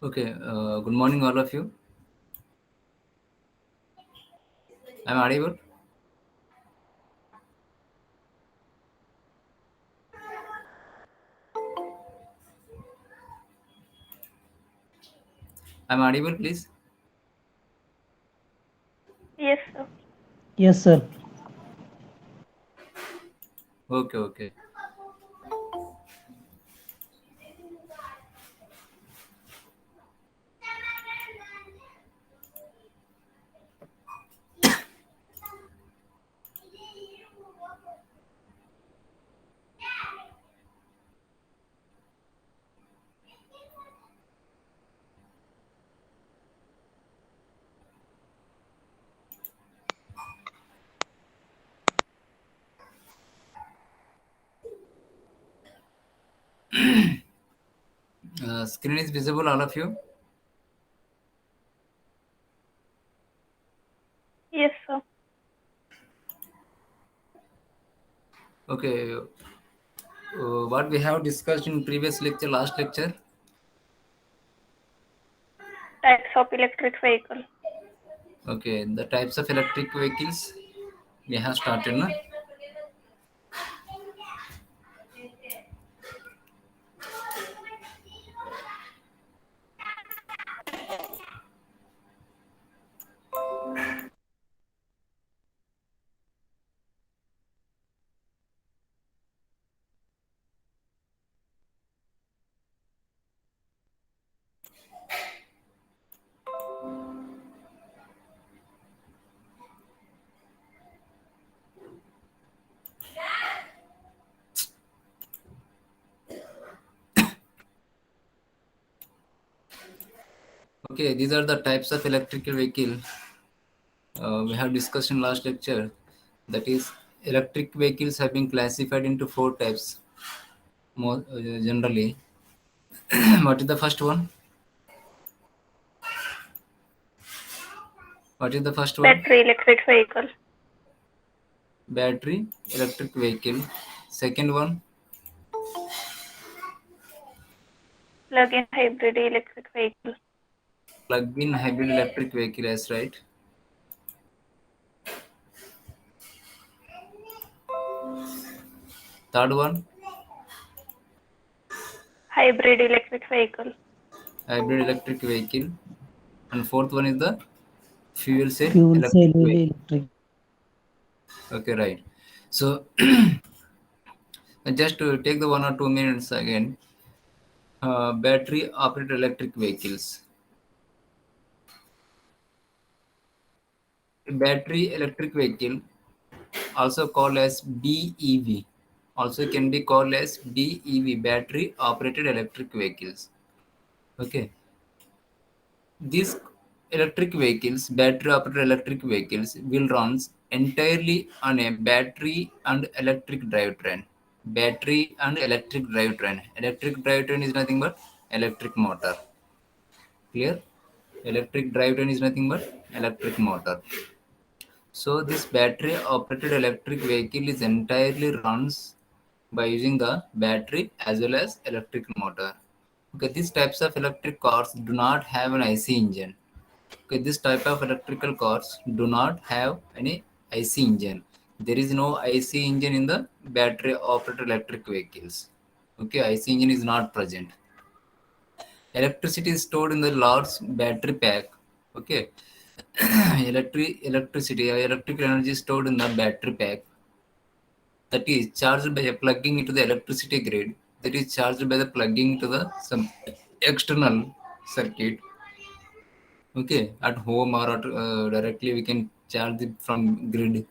Okay, good morning, all of you. I'm audible. I'm audible, please. Yes, sir. Yes, sir. Okay, okay. Screen is visible, all of you. Yes, sir. Okay, what we have discussed in previous lecture, last lecture. Types of electric vehicle. Okay, the types of electric vehicles we have started, na? Okay, these are the types of electrical vehicle we have discussed in last lecture. That is, electric vehicles have been classified into four types. More generally, what is the first one? What is the first one? Battery electric vehicle. Battery electric vehicle. Second one, Plug-in hybrid electric vehicle. plug-in hybrid electric vehicle, as right. Third one, Hybrid electric vehicle. hybrid electric vehicle. And fourth one is the fuel cell Fuel electric cell vehicle. electric. Okay, right. So just to take the 1 or 2 minutes again, battery operated electric vehicles. Battery electric vehicle, also called as BEV, also can be called as BEV, battery operated electric vehicles. Okay, these electric vehicles, battery operated electric vehicles, will run entirely on a battery and electric drivetrain. Battery and electric drivetrain. Electric drivetrain is nothing but electric motor. Clear? Electric drivetrain is nothing but electric motor. So this battery operated electric vehicle is entirely runs by using the battery as well as electric motor. Okay, these types of electric cars do not have an IC engine. Okay, this type of electrical cars do not have any IC engine. There is no IC engine in the battery operated electric vehicles. Okay, IC engine is not present. Electricity is stored in the large battery pack. Okay, electrical energy is stored in the battery pack, that is charged by plugging into the electricity grid, that is charged by the plugging to the some external circuit. Okay, at home or directly we can charge it from grid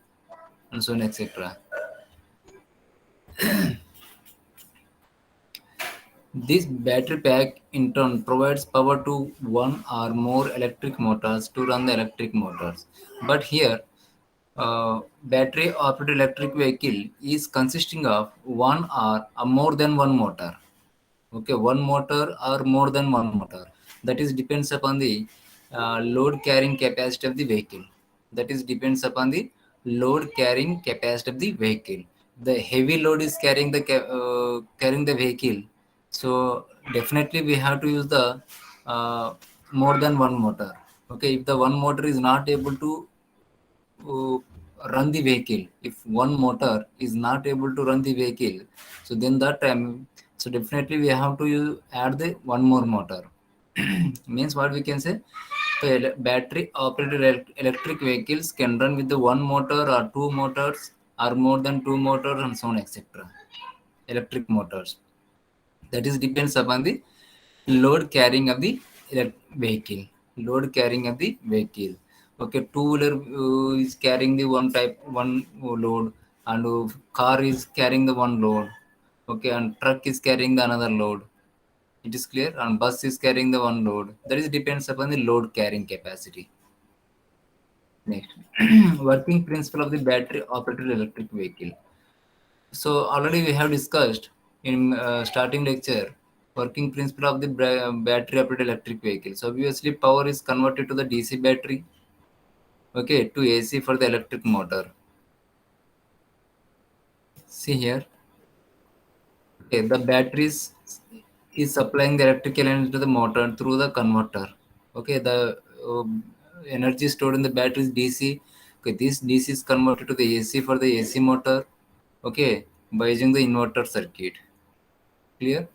and so on, etc. This battery pack in turn provides power to one or more electric motors to run the electric motors. But here, battery operated electric vehicle is consisting of one or more than one motor. Okay, one motor or more than one motor. That is depends upon the load carrying capacity of the vehicle. That is depends upon the load carrying capacity of the vehicle. The heavy load is carrying the vehicle, so definitely we have to use the more than one motor. Okay, if the one motor is not able to uh, run the vehicle, if one motor is not able to run the vehicle, so then that time, so definitely we have to add the one more motor. Means what we can say, the battery operated electric vehicles can run with the one motor or two motors or more than two motors and so on etc. Electric motors, that is depends upon the load carrying of the vehicle. Load carrying of the vehicle. Okay, two wheeler is carrying the one type one load, and car is carrying the one load. Okay, and truck is carrying the another load. It is clear. And bus is carrying the one load. That is depends upon the load carrying capacity. Next, working principle of the battery operated electric vehicle. So already we have discussed in starting lecture working principle of the battery operated electric vehicle. So obviously power is converted to the DC battery, okay, to AC for the electric motor. See here, okay, the batteries is supplying the electrical energy to the motor through the converter. Okay, the energy stored in the battery is DC. Okay, this DC is converted to the AC for the AC motor. Okay, by using the inverter circuit. Clear?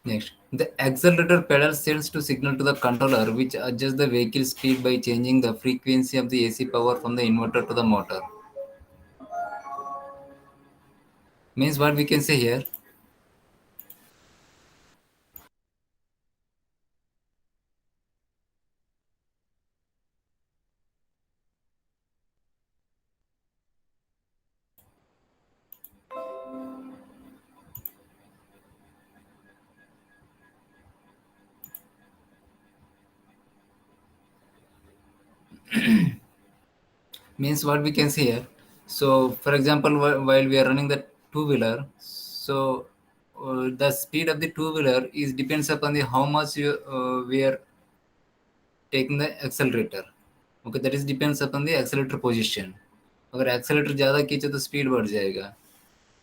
Next, the accelerator pedal sends to signal to the controller, which adjusts the vehicle speed by changing the frequency of the AC power from the inverter to the motor. Means what we can say here. Means what we can say here. So, for example, while we are running the two wheeler, so the speed of the two wheeler is depends upon the how much we are taking the accelerator. Okay, that is depends upon the accelerator position. अगर accelerator ज़्यादा खींचे तो speed बढ़ जाएगा.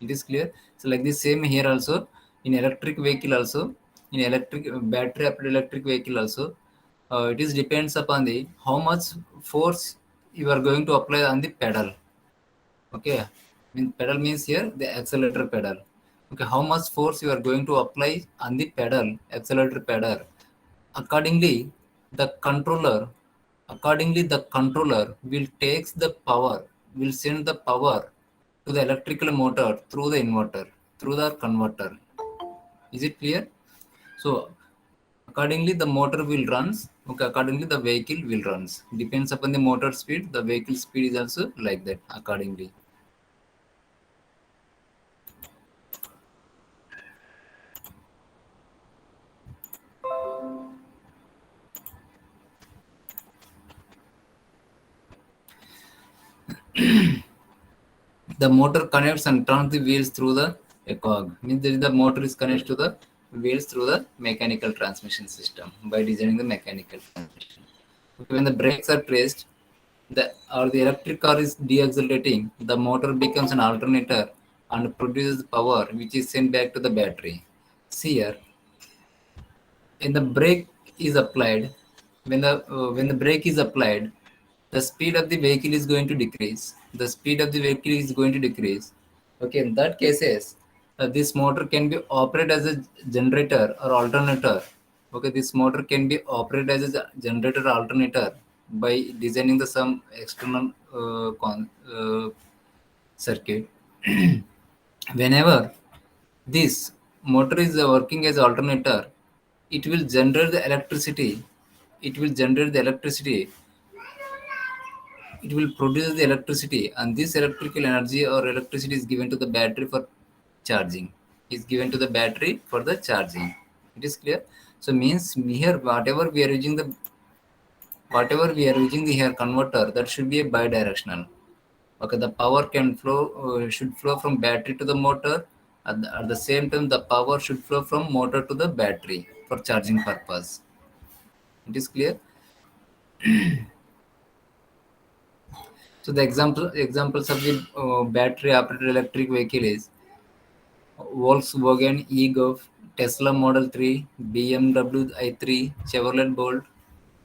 It is clear. So like the same here also, in electric vehicle also, in electric battery operated electric vehicle also, it is depends upon the how much force you are going to apply on the pedal. Okay, pedal means here the accelerator pedal. Okay, how much force you are going to apply on the pedal, accelerator pedal. Accordingly, the controller, accordingly the controller will takes the power, will send the power to the electrical motor through the inverter, through the converter. Is it clear? So accordingly the motor will runs. Okay, accordingly the vehicle will runs. Depends upon the motor speed, the vehicle speed is also like that accordingly. The motor connects and turns the wheels through the a cog. Means that the motor is connected to the wheels through the mechanical transmission system by designing the mechanical transmission. Okay, when the brakes are pressed, the electric car is deaccelerating, the motor becomes an alternator and produces power which is sent back to the battery. See here, when the brake is applied, when the brake is applied, the speed of the vehicle is going to decrease. The speed of the vehicle is going to decrease. Okay, in that cases, this motor can be operated as a generator or alternator. Okay, this motor can be operated as a generator or alternator by designing the some external circuit. Whenever this motor is working as alternator, it will generate the electricity. It will generate the electricity. It will produce the electricity, and this electrical energy or electricity is given to the battery for charging. Is given to the battery for the charging. It is clear. So means here whatever we are using the here converter, that should be a bidirectional. Okay, the power can flow should flow from battery to the motor. At the same time, the power should flow from motor to the battery for charging purpose. It is clear. So the examples of the battery operated electric vehicle is Volkswagen e-Golf Tesla Model 3, BMW i3, Chevrolet Bolt,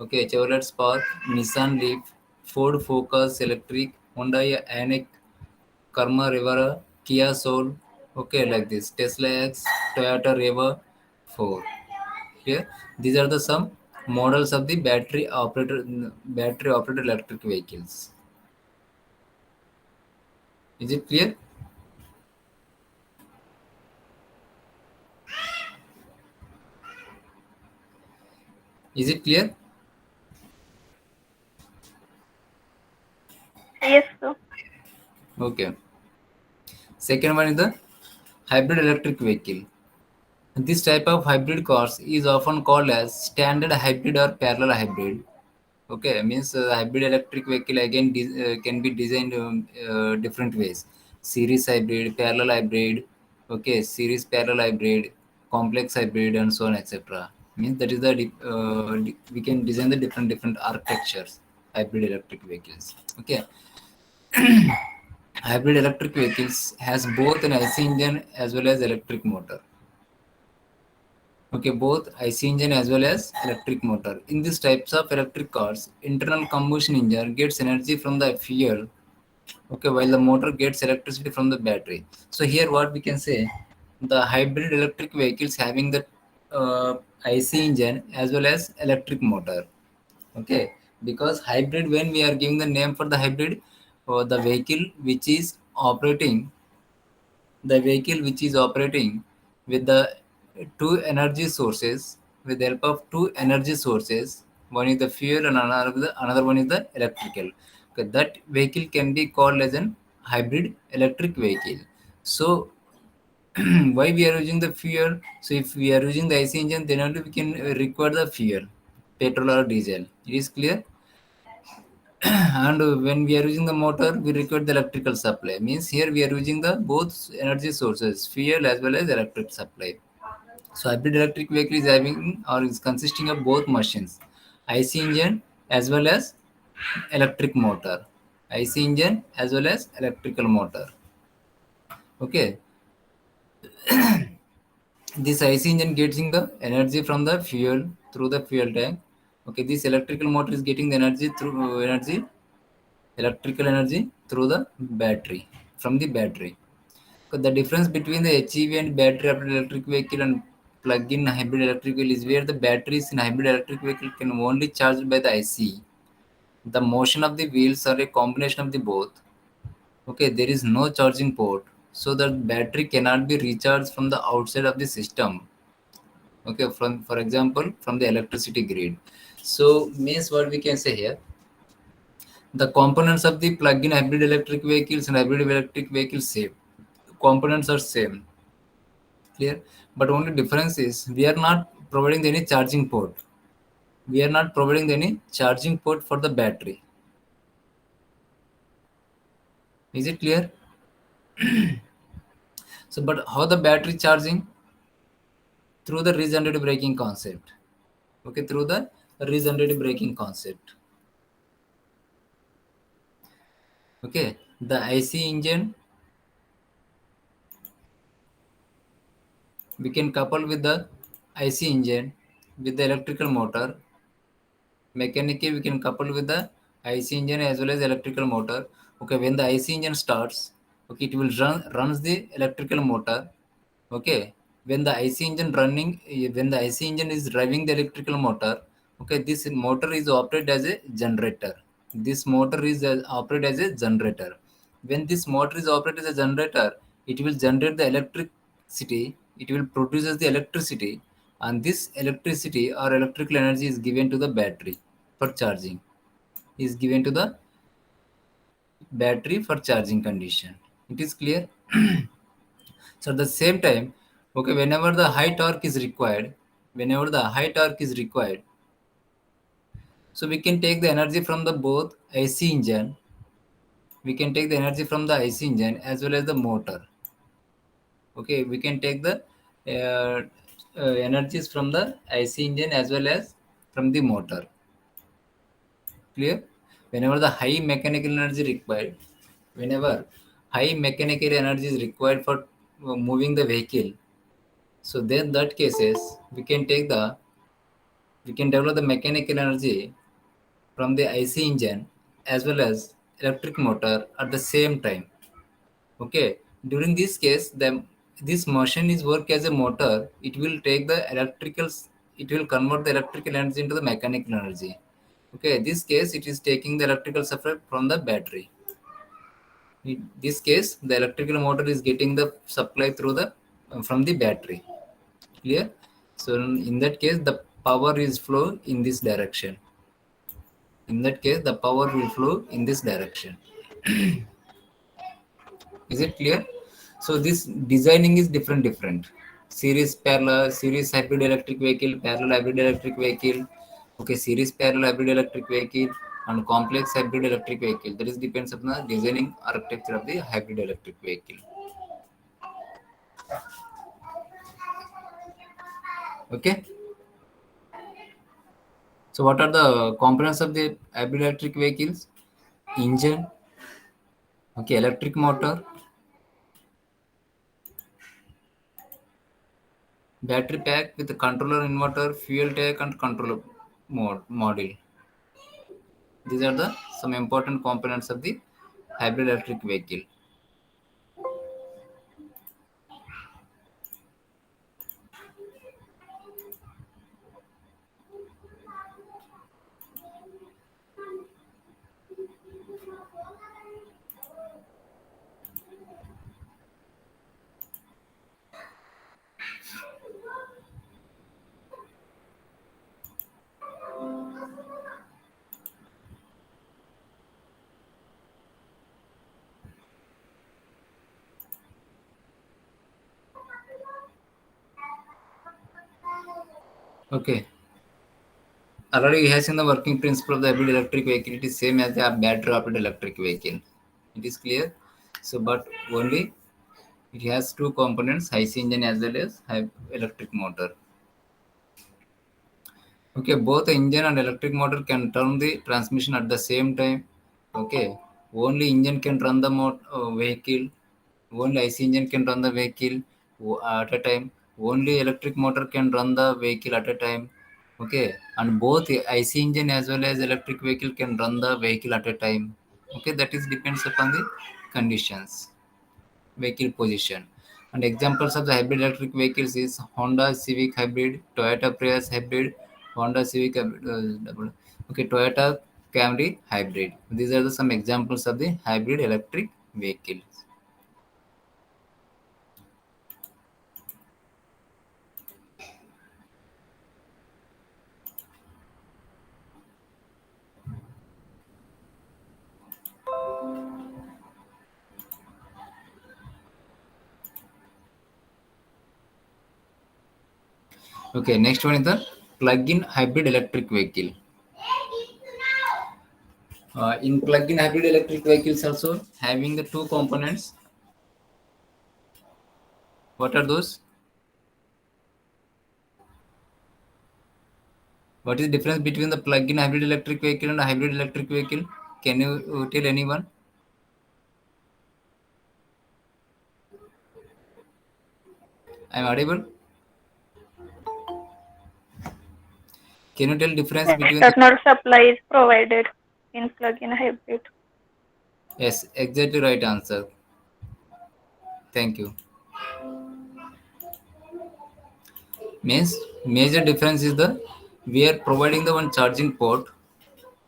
okay, Chevrolet Spark, Nissan Leaf, Ford Focus Electric, Hyundai Ioniq, Karma Rivera, Kia Soul, okay, like this. Tesla X, Toyota Reva 4. Here, these are the some models of the battery operated electric vehicles. Is it clear? Is it clear? Yes, sir. Okay. Second one is the hybrid electric vehicle. This type of hybrid cars is often called as standard hybrid or parallel hybrid. Okay, means hybrid electric vehicle again can be designed different ways. Series hybrid, parallel hybrid, okay, series parallel hybrid, complex hybrid, and so on, etc. Means that is we can design the different architectures hybrid electric vehicles. Okay, hybrid electric vehicles has both an IC engine as well as electric motor. Okay, both IC engine as well as electric motor. In these types of electric cars, internal combustion engine gets energy from the fuel, okay, while the motor gets electricity from the battery. So here what we can say, the hybrid electric vehicles having the IC engine as well as electric motor. Okay, because hybrid, when we are giving the name for the hybrid, the vehicle which is operating with the two energy sources, with the help of two energy sources, one is the fuel and another one is the electrical. Okay, that vehicle can be called as an hybrid electric vehicle. So why we are using the fuel? So if we are using the IC engine, then only we can require the fuel, petrol or diesel. It is clear. And when we are using the motor, we require the electrical supply. Means here we are using the both energy sources, fuel as well as electric supply. So hybrid electric vehicle is having or is consisting of both machines, IC engine as well as electric motor, IC engine as well as electrical motor. Okay, this IC engine getting the energy from the fuel through the fuel tank. Okay, this electrical motor is getting the energy through electrical energy through the battery, from the battery. So the difference between the HEV and battery operated electric vehicle and plug-in hybrid electric vehicle is where the batteries in hybrid electric vehicle can only charge by the IC. The motion of the wheels are a combination of the both. Okay, there is no charging port, so the battery cannot be recharged from the outside of the system. Okay, from, for example, from the electricity grid. So means what we can say here, the components of the plug-in hybrid electric vehicles and hybrid electric vehicles same. Components are same, clear. But only difference is we are not providing any charging port. We are not providing any charging port for the battery. Is it clear? So, but how the battery charging? Through the regenerative braking concept. Okay, through the regenerative braking concept. Okay, the IC engine we can couple with the IC engine with the electrical motor. Mechanically, we can couple with the IC engine as well as electrical motor. Okay, when the IC engine starts, okay, it will runs the electrical motor. Okay, when the IC engine when the IC engine is driving the electrical motor, okay, this motor is operated as a generator. This motor is operated as a generator. When this motor is operated as a generator, it will generate the electricity. It will produces the electricity, and this electricity or electrical energy is given to the battery for charging. Is given to the battery for charging condition. It is clear. So at the same time, okay, whenever the high torque is required, so we can take the energy from the both IC engine. We can take the energy from the IC engine as well as the motor. Okay, we can take the energies from the IC engine as well as from the motor. Clear? Whenever the high mechanical energy required, whenever high mechanical energy is required for moving the vehicle, So then that cases we can develop the mechanical energy from the IC engine as well as electric motor at the same time. Okay, during this case, this machine is work as a motor. It will take the it will convert the electrical energy into the mechanical energy. Okay, this case it is taking the electrical supply from the battery. In this case, the electrical motor is getting the supply through the from the battery. Clear? So in that case, the power is flow in this direction. In that case, the power will flow in this direction. Is it clear? So this designing is different. Series parallel, series hybrid electric vehicle, parallel hybrid electric vehicle. Okay, series parallel hybrid electric vehicle and complex hybrid electric vehicle. That is depends upon the designing architecture of the hybrid electric vehicle. Okay. So what are the components of the hybrid electric vehicles? Engine, okay, electric motor, battery pack with a controller inverter, fuel tank and controller module. These are the some important components of the hybrid electric vehicle. Okay. Already we have seen the working principle of the hybrid electric vehicle. It is same as the battery operated electric vehicle. It is clear. So, but only it has two components: IC engine as well as electric motor. Okay, both the engine and electric motor can turn the transmission at the same time. Okay, only engine can run the vehicle. Only IC engine can run the vehicle at a time. Only electric motor can run the vehicle at a time. Okay, and both the IC engine as well as electric vehicle can run the vehicle at a time. Okay, that is depends upon the conditions, vehicle position. And examples of the hybrid electric vehicles is Honda Civic Hybrid, Toyota Prius Hybrid, Honda Civic Hybrid, okay, Toyota Camry Hybrid. These are some examples of the hybrid electric vehicles. Okay, next one is the plug-in hybrid electric vehicle. In plug-in hybrid electric vehicles also having the two components. What are those? What is the difference between the plug-in hybrid electric vehicle and a hybrid electric vehicle? Can you tell anyone? I'm audible. Can you tell difference between the? External supply is provided in plug-in hybrid. Yes, exactly right answer. Thank you. Means major difference is the we are providing the one charging port.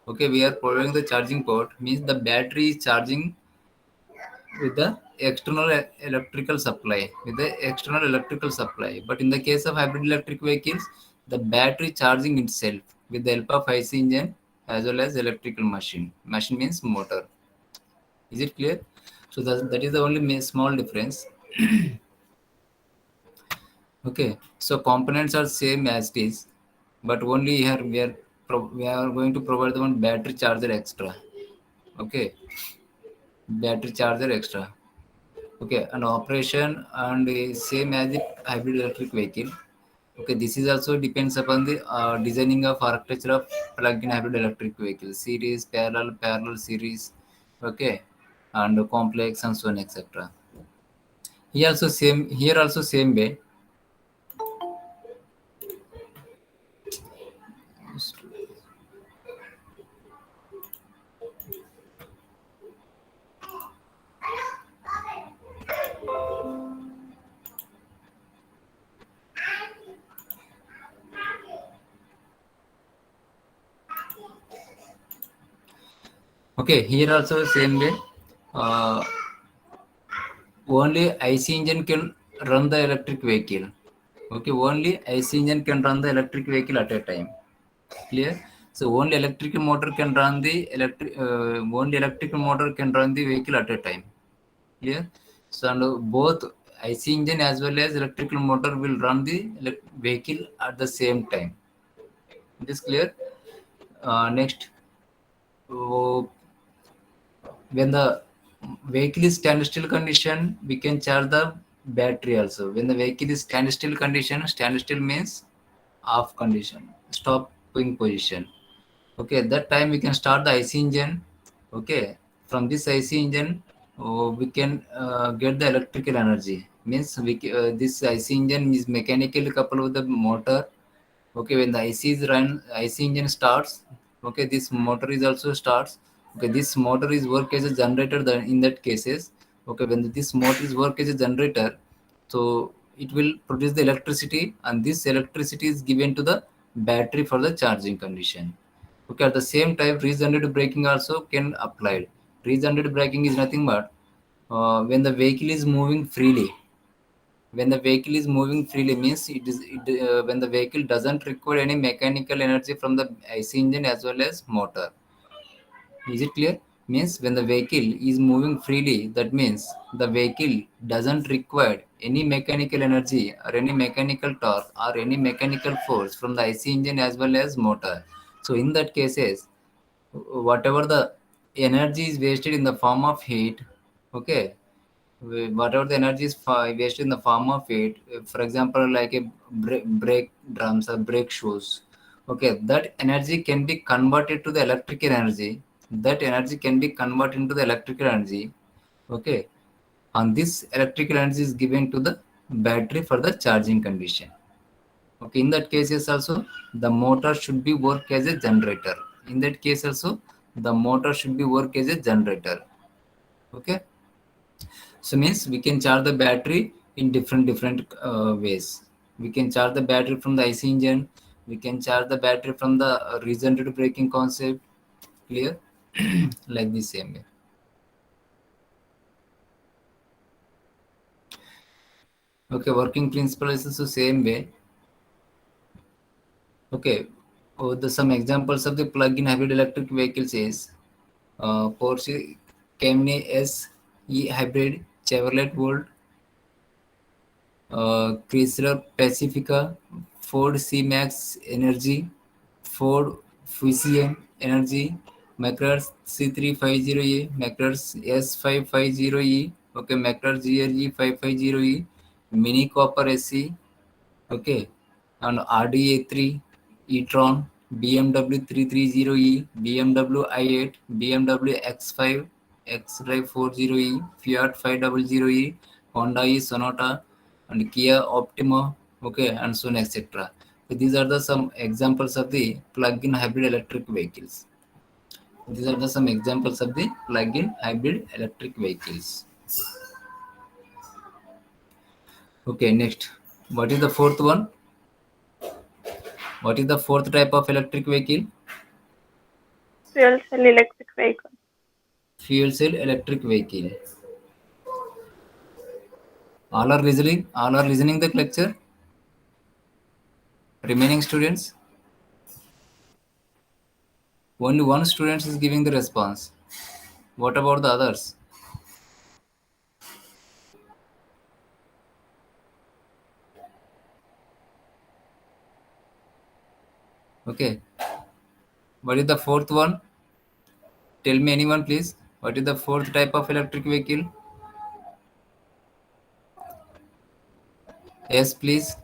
Okay, we are providing the charging port means the battery is charging with the external electrical supply but in the case of hybrid electric vehicles the battery charging itself with the help of IC engine as well as electrical machine means motor. Is it clear? So that is the only small difference. Okay, so components are same as it is, but only here we are going to provide the one battery charger extra. Okay, battery charger extra. Okay, and operation and same as the hybrid electric vehicle. Okay, this is also depends upon the designing of architecture of plug-in hybrid electric vehicle, series, parallel series. Okay, and complex and so on etc. Here also same way. Okay, here also same way. Uh, Only IC engine can run the electric vehicle. Okay, only IC engine can run the electric vehicle at a time. Clear? So only electrical motor can run the only electrical motor can run the vehicle at a time. Clear? So and both IC engine as well as electrical motor will run the vehicle at the same time. It is clear. Next, uh, when the vehicle is standstill condition, we can charge the battery also. When the vehicle is standstill condition, standstill means off condition, stopping position. Okay, at that time we can start the IC engine. Okay, from this IC engine, we can get the electrical energy. Means this IC engine is mechanically coupled with the motor. Okay, when the IC is run, IC engine starts. Okay, this motor is also starts. Okay, this motor is work as a generator. In that cases, okay, when this motor is work as a generator, so it will produce the electricity, and this electricity is given to the battery for the charging condition. Okay, at the same time, regenerative braking also can apply. Regenerative braking is nothing but when the vehicle is moving freely. When the vehicle is moving freely means when the vehicle doesn't require any mechanical energy from the IC engine as well as motor. Is it clear? Means when the vehicle is moving freely, that means the vehicle doesn't require any mechanical energy or any mechanical torque or any mechanical force from the IC engine as well as motor. So in that cases, whatever the energy is wasted in the form of heat, okay, whatever the energy is wasted in the form of heat, for example, like a brake drums or brake shoes, okay, that energy can be converted to the electrical energy. That energy can be converted into the electrical energy. Okay, and this electrical energy is given to the battery for the charging condition. Okay, in that cases also the motor should be work as a generator. In that case also the motor should be work as a generator. Okay, so means we can charge the battery in different ways. We can charge the battery from the IC engine. We can charge the battery from the regenerative braking concept. Clear? Like the same way. Okay, working principle is also same way. Okay, some examples of the plug-in hybrid electric vehicles is Porsche Cayenne S E hybrid, Chevrolet Volt, Chrysler Pacifica, Ford C-Max Energy, Ford Fusion Energy, Macros C350E, Macros S550E, okay, Macros GLE 550E, Mini Cooper SC, okay, and RDA3, e-tron, BMW 330E, BMW i8, BMW X5, X-Drive 40E, Fiat 500E, Honda e Sonata, and Kia Optima, okay, and so on, etc. So these are the some examples of the plug-in hybrid electric vehicles. These are the some examples of the plug-in hybrid electric vehicles. Okay, next. What is the fourth one? What is the fourth type of electric vehicle? Fuel cell electric vehicle. Fuel cell electric vehicle. All are listening. All are listening the lecture. Remaining students. Only one student is giving the response. What about the others? Okay. What is the fourth one? Tell me anyone please. What is the fourth type of electric vehicle? Yes, please.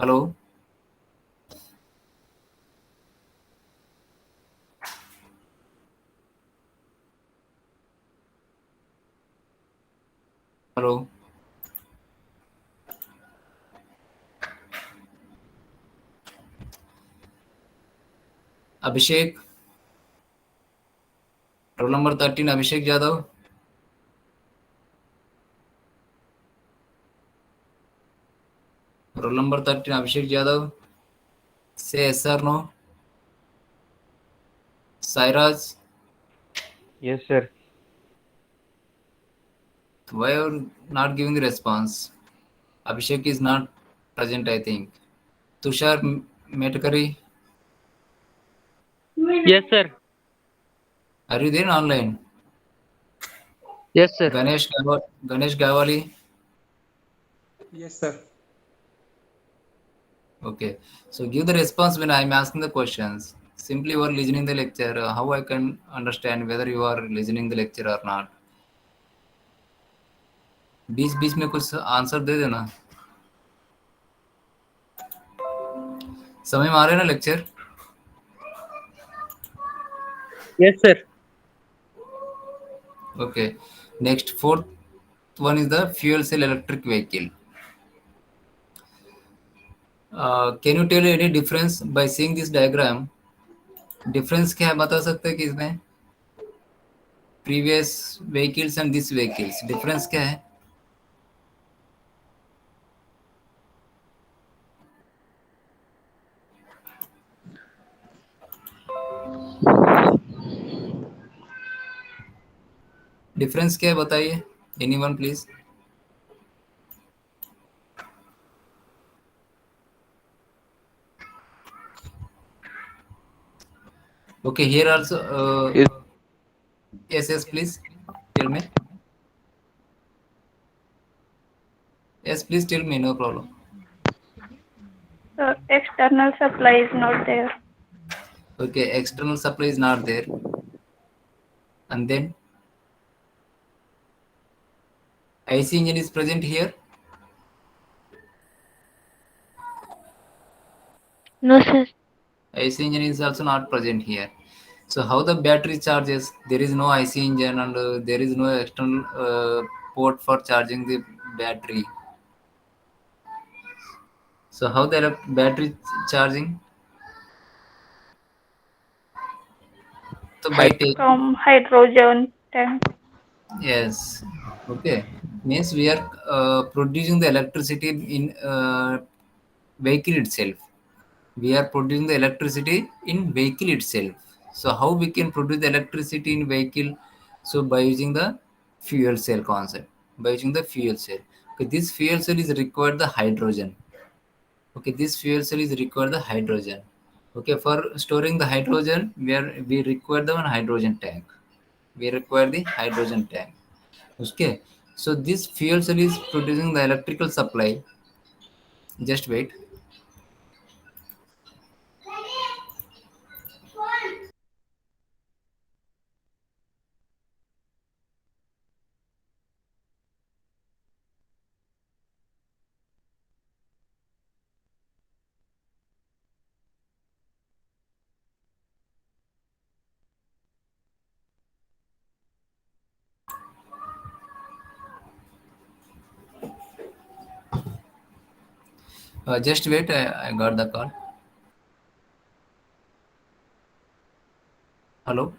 Hello. Hello. Abhishek. Roll number 13. Abhishek Jadhav. Roll number 13, Abhishek Yadav. Say yes or no. Sairaj, Yes, sir. why are you not giving the response? Abhishek is not present, I think. Tushar Metakari, Yes, sir. are you there online? Yes, sir. Ganesh Gavali. Yes, sir. Okay. So give the response when I'm asking the questions. Simply you are listening the lecture. How I can understand whether you are listening the lecture or not? बीच बीच में कुछ answer दे देना. समझ में आ रहा है ना lecture? Yes, sir. Okay. Next, fourth one is the fuel cell electric vehicle. Can you tell any difference by seeing this diagram? Difference क्या है बता सकते हैं कि इसमें previous vehicles and this vehicles difference क्या है? डिफरेंस क्या है बताइए. Anyone please. Okay, here also. Yes. Yes, please. Tell me. Yes, please tell me. No problem. So external supply is not there. Okay, external supply is not there. And then IC engine is present here. No, sir. IC engine is also not present here. So how the battery charges? There is no IC engine and there is no external port for charging the battery. So how the battery charging? So by taking. From hydrogen tank. Yes. Okay. Means we are producing the electricity in vehicle itself. We are producing the electricity in vehicle itself. So how we can produce the electricity in vehicle? So by using the fuel cell concept. By using the fuel cell. Okay, this fuel cell is required the hydrogen. Okay, this fuel cell is required the hydrogen. Okay, for storing the hydrogen, we require the one hydrogen tank. We require the hydrogen tank. Okay, so this fuel cell is producing the electrical supply. Just wait. Just wait. I got the call. Hello.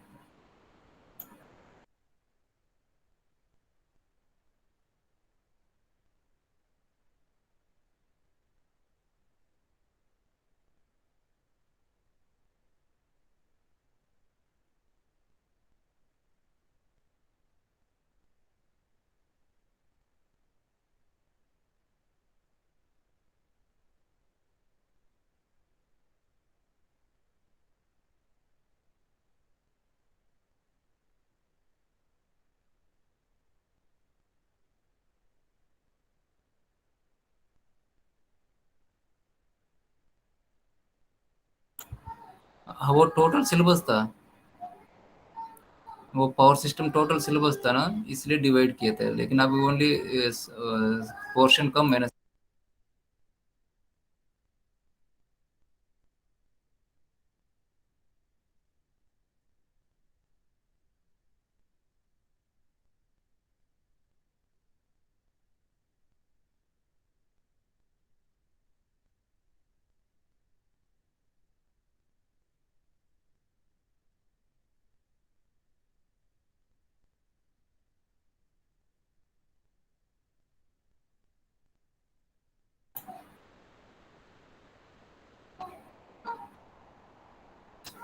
वो total syllabus था. वो power system total syllabus था ना, इसलिए divide किए थे. लेकिन अभी ओनली पोर्शन कम है ना.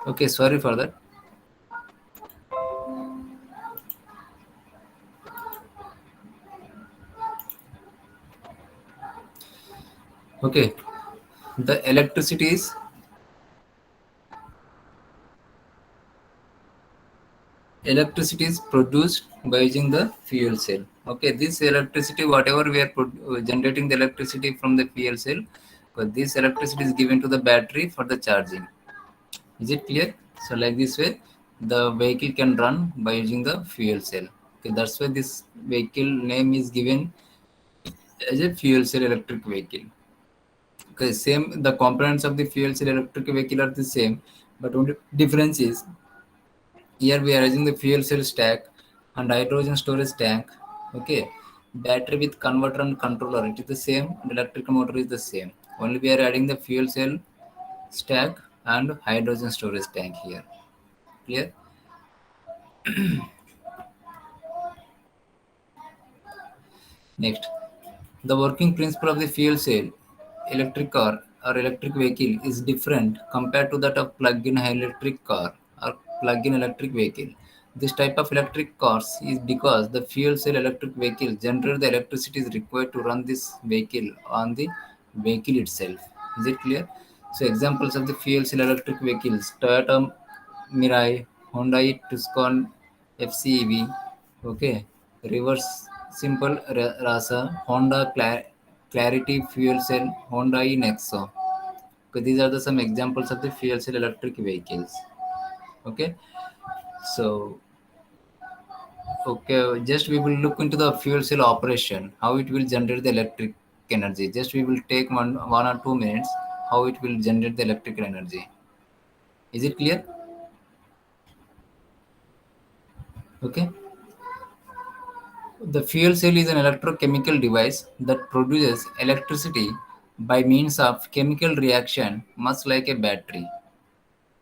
Okay, sorry for that. Okay, the electricity is produced by using the fuel cell. Okay, this electricity, whatever we are generating the electricity from the fuel cell, but this electricity is given to the battery for the charging. Is it clear? So like this way, the vehicle can run by using the fuel cell. Okay, that's why this vehicle name is given as a fuel cell electric vehicle. Okay, same, the components of the fuel cell electric vehicle are the same, but only difference is here we are using the fuel cell stack and hydrogen storage tank. Okay, battery with converter and controller, it is the same, and electric motor is the same. Only we are adding the fuel cell stack and hydrogen storage tank here. Clear? Next, the working principle of the fuel cell electric car or electric vehicle is different compared to that of plug-in electric car or plug-in electric vehicle. This type of electric cars is because the fuel cell electric vehicle generate the electricity is required to run this vehicle on the vehicle itself. Is it clear? So examples of the fuel cell electric vehicles: Toyota Mirai, Hyundai Tucson FCEV, okay, reverse simple Rasa, Honda Clarity fuel cell, Hyundai Nexo. Okay, these are the some examples of the fuel cell electric vehicles. Okay, so okay, just we will look into the fuel cell operation, how it will generate the electric energy. Just we will take one or 2 minutes, how it will generate the electrical energy. Is it clear? Okay. The fuel cell is an electrochemical device that produces electricity by means of chemical reaction, much like a battery.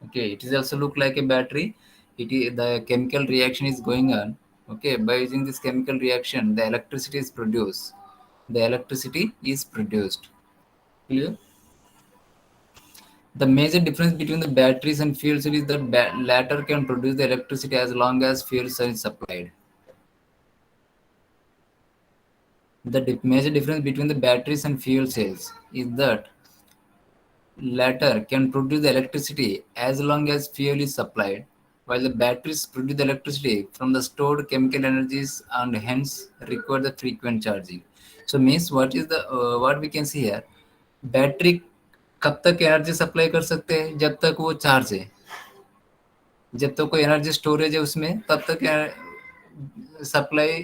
Okay, it is also look like a battery. The chemical reaction is going on. Okay, by using this chemical reaction, the electricity is produced. The electricity is produced. Clear? The major difference between the batteries and fuel cell is that latter can produce the electricity as long as fuel cell is supplied. The major difference between the batteries and fuel cells is that latter can produce the electricity as long as fuel is supplied, while the batteries produce the electricity from the stored chemical energies and hence require the frequent charging. So means what we can see here, battery कब तक energy supply कर सकते हैं? जब तक वो charge है, जब तक कोई एनर्जी स्टोरेज है उसमें, तब तक सप्लाई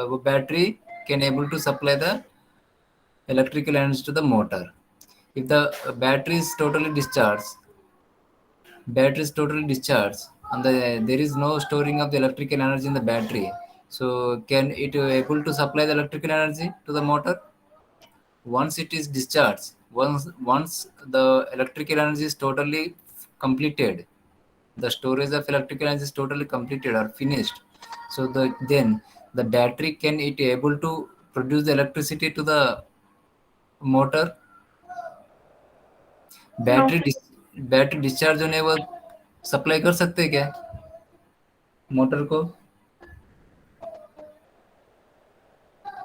वो battery can able to supply the electrical energy to the motor. If the battery is totally discharged and there is no storing of the electrical energy in the battery, so can it able to supply the electrical energy to the motor? Once it is discharged, once the electrical energy is totally completed, the storage of electrical energy is totally completed or finished, so then the battery can it able to produce the electricity to the motor. No. Battery discharge होने के बाद supply कर सकते हैं क्या motor को?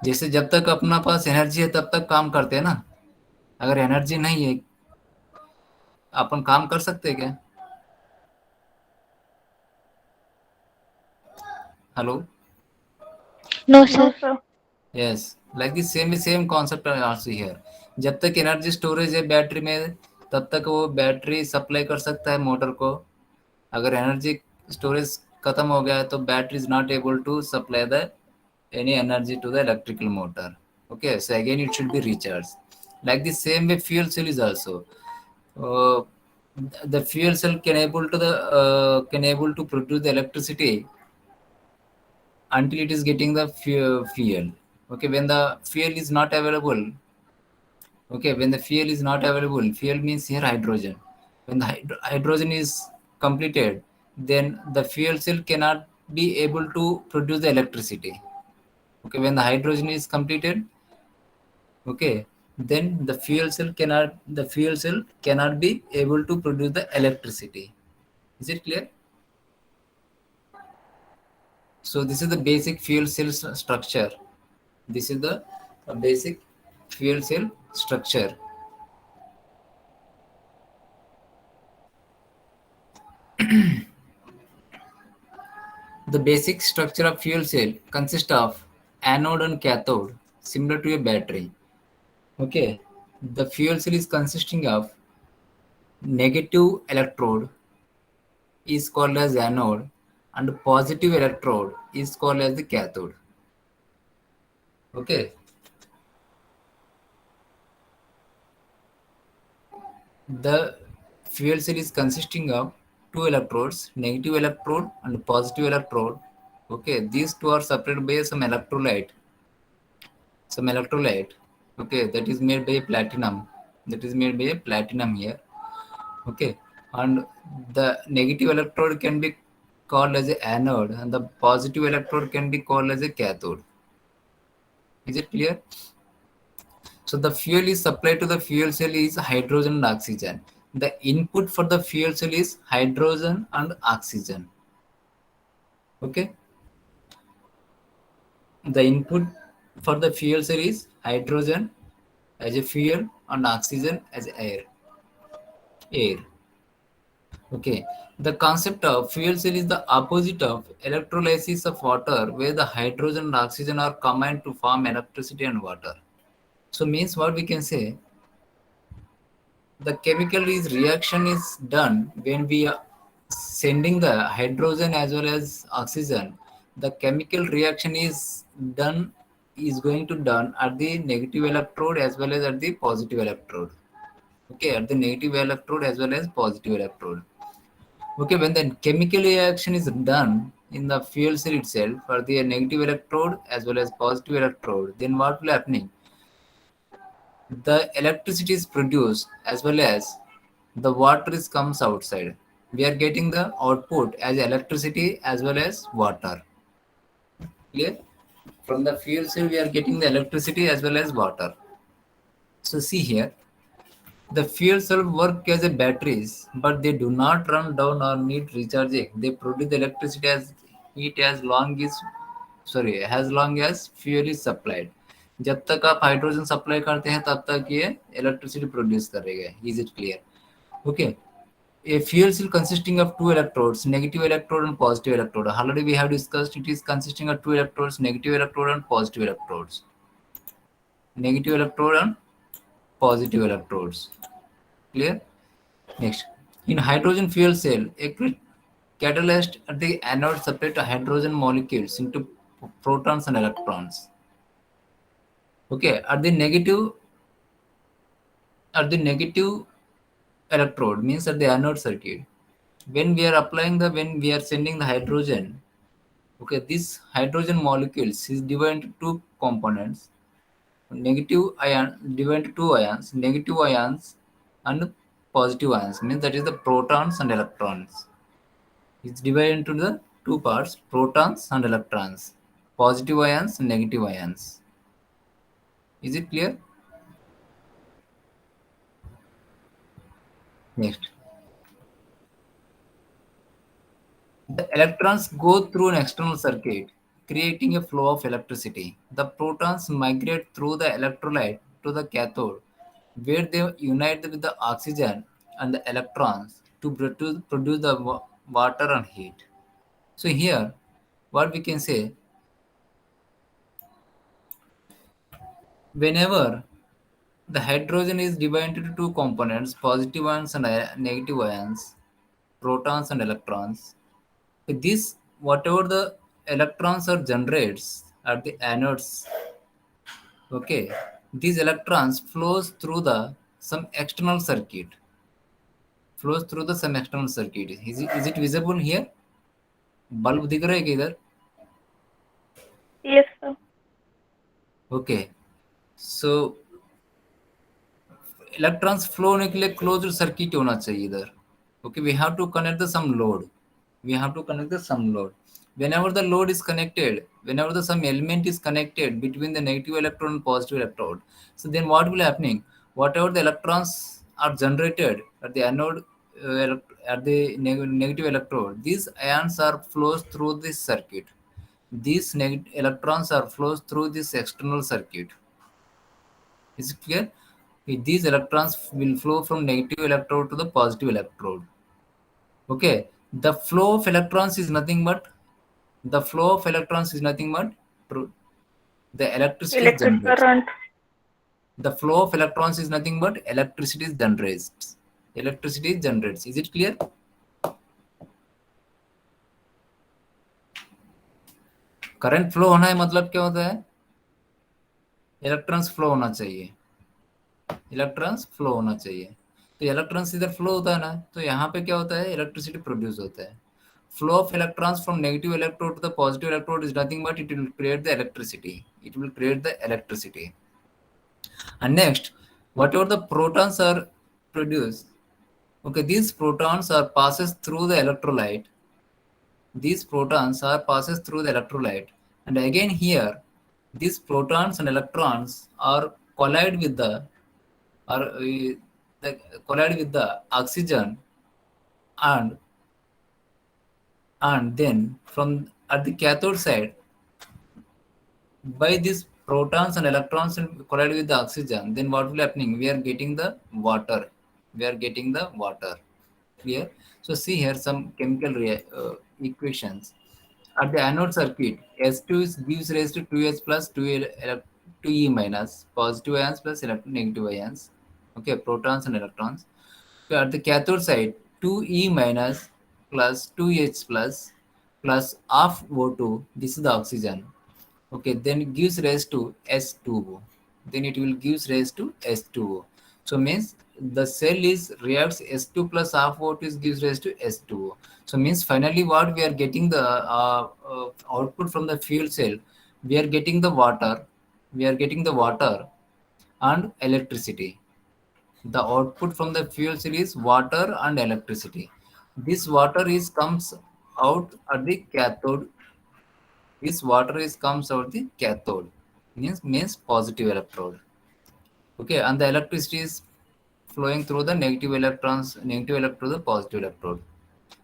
जैसे जब तक अपना पास एनर्जी है तब तक काम करते हैं ना, अगर एनर्जी नहीं है अपन काम कर सकते हैं क्या? Hello? No, sir. Yes, like the same concept are also here. जब तक एनर्जी स्टोरेज है बैटरी में तब तक वो बैटरी सप्लाई कर सकता है मोटर को. अगर एनर्जी स्टोरेज खत्म हो गया है तो battery is not able to supply the any energy to the electrical motor. Okay, so again it should be recharged. Like the same way fuel cell is also. Uh, the fuel cell can able to produce the electricity until it is getting the fuel. Okay, when the fuel is not available. Okay, when the fuel is not available, fuel means here hydrogen. When the hydrogen is completed, then the fuel cell cannot be able to produce the electricity. Okay, when the hydrogen is completed, okay, then the fuel cell cannot be able to produce the electricity. Is it clear? So this is the basic fuel cell structure. This is the basic fuel cell structure. The basic structure of fuel cell consists of anode and cathode, similar to a battery. Okay, the fuel cell is consisting of negative electrode is called as anode and positive electrode is called as the cathode. Okay, the fuel cell is consisting of two electrodes, negative electrode and positive electrode. Okay, these two are separated by some electrolyte. Okay, that is made by platinum. Here. Okay, and the negative electrode can be called as a anode and the positive electrode can be called as a cathode. Is it clear? So the fuel is supplied to the fuel cell is hydrogen and oxygen. The input for the fuel cell is hydrogen and oxygen. Okay. The input for the fuel cell is hydrogen as a fuel and oxygen as air. Okay. The concept of fuel cell is the opposite of electrolysis of water, where the hydrogen and oxygen are combined to form electricity and water. So means what we can say, the chemical reaction is done when we are sending the hydrogen as well as oxygen. The chemical reaction is going to done at the negative electrode as well as at the positive electrode. Okay, at the negative electrode as well as positive electrode. Okay, when the chemical reaction is done in the fuel cell itself for the negative electrode as well as positive electrode, then what will happening? The electricity is produced as well as the water is comes outside. We are getting the output as electricity as well as water. Clear? From the fuel cell we are getting the electricity as well as water. So see here, the fuel cell work as a batteries, but they do not run down or need recharging. They produce the electricity as heat as long as fuel is supplied. जब तक आप hydrogen supply करते हैं तब तक ये electricity produce करेगा. Is it clear? Okay. A fuel cell consisting of two electrodes, negative electrode and positive electrode. Already we have discussed it is consisting of two electrodes, negative electrode and positive electrodes. Negative electrode and positive electrodes. Clear? Next, in hydrogen fuel cell, a catalyst at the anode separate hydrogen molecules into protons and electrons. Okay, at the negative electrode means at the anode circuit, when we are sending the hydrogen, okay, this hydrogen molecules is divided into two components. Negative ion divided into two ions, negative ions and positive ions, means that is the protons and electrons. It's divided into the two parts, protons and electrons, positive ions and negative ions. Is it clear? Next, the electrons go through an external circuit, creating a flow of electricity. The protons migrate through the electrolyte to the cathode, where they unite with the oxygen and the electrons to produce the water and heat. So here, what we can say, whenever the hydrogen is divided into two components, positive ions and negative ions, protons and electrons. This, whatever the electrons are generates at the anodes, okay, these electrons flows through the some external circuit. Is it visible here? Bulb दिख रहा है क्या इधर? Yes, sir. Okay, so electrons flow होने के लिए closed circuit होना चाहिए इधर. Okay, we have to connect the some load. whenever the load is connected, whenever the some element is connected between the negative electron and positive electrode, so then what will happening? Whatever the electrons are generated at the anode, at the negative electrode, these ions are flows through this circuit. These electrons are flows through this external circuit. Is it clear? These electrons will flow from negative electrode to the positive electrode. Okay, the flow of electrons is nothing but the the electricity is Electric generated. current. The flow of electrons is nothing but electricity is generated. Electricity is generated. Is it clear? Current flow होना है मतलब क्या होता है? Electrons flow होना चाहिए. Electrons flow होना चाहिए. तो इलेक्ट्रॉन्स इधर फ्लो होता है ना, तो यहाँ पे क्या होता है? इलेक्ट्रिसिटी प्रोड्यूस होता है. Flow of electrons from negative electrode to the positive electrode is nothing but it will create the electricity. It will create the electricity. And next, whatever the protons are produced, okay, these protons are passes through the electrolyte. These protons are passes through the electrolyte, and again here, these protons and electrons are collide with the collide with the oxygen, and then from at the cathode side, by these protons and electrons collide with the oxygen, then what will happening? We are getting the water. We are getting the water. Clear? So see here some chemical equations. At the anode circuit, S2 gives rise to 2H plus 2E minus, positive ions plus negative ions. Okay, protons and electrons. So at the cathode side, 2E minus plus 2H plus half O2. This is the oxygen. Okay, then it gives rise to S2O. Then it will gives rise to S2O. So means the cell is reacts S2 plus half O2 is gives rise to S2O. So means finally what we are getting the output from the fuel cell, we are getting the water. We are getting the water and electricity. The output from the fuel cell is water and electricity. This water is comes out at the cathode. This water is comes out the cathode, means positive electrode. Okay, and the electricity is flowing through the negative electrode the positive electrode.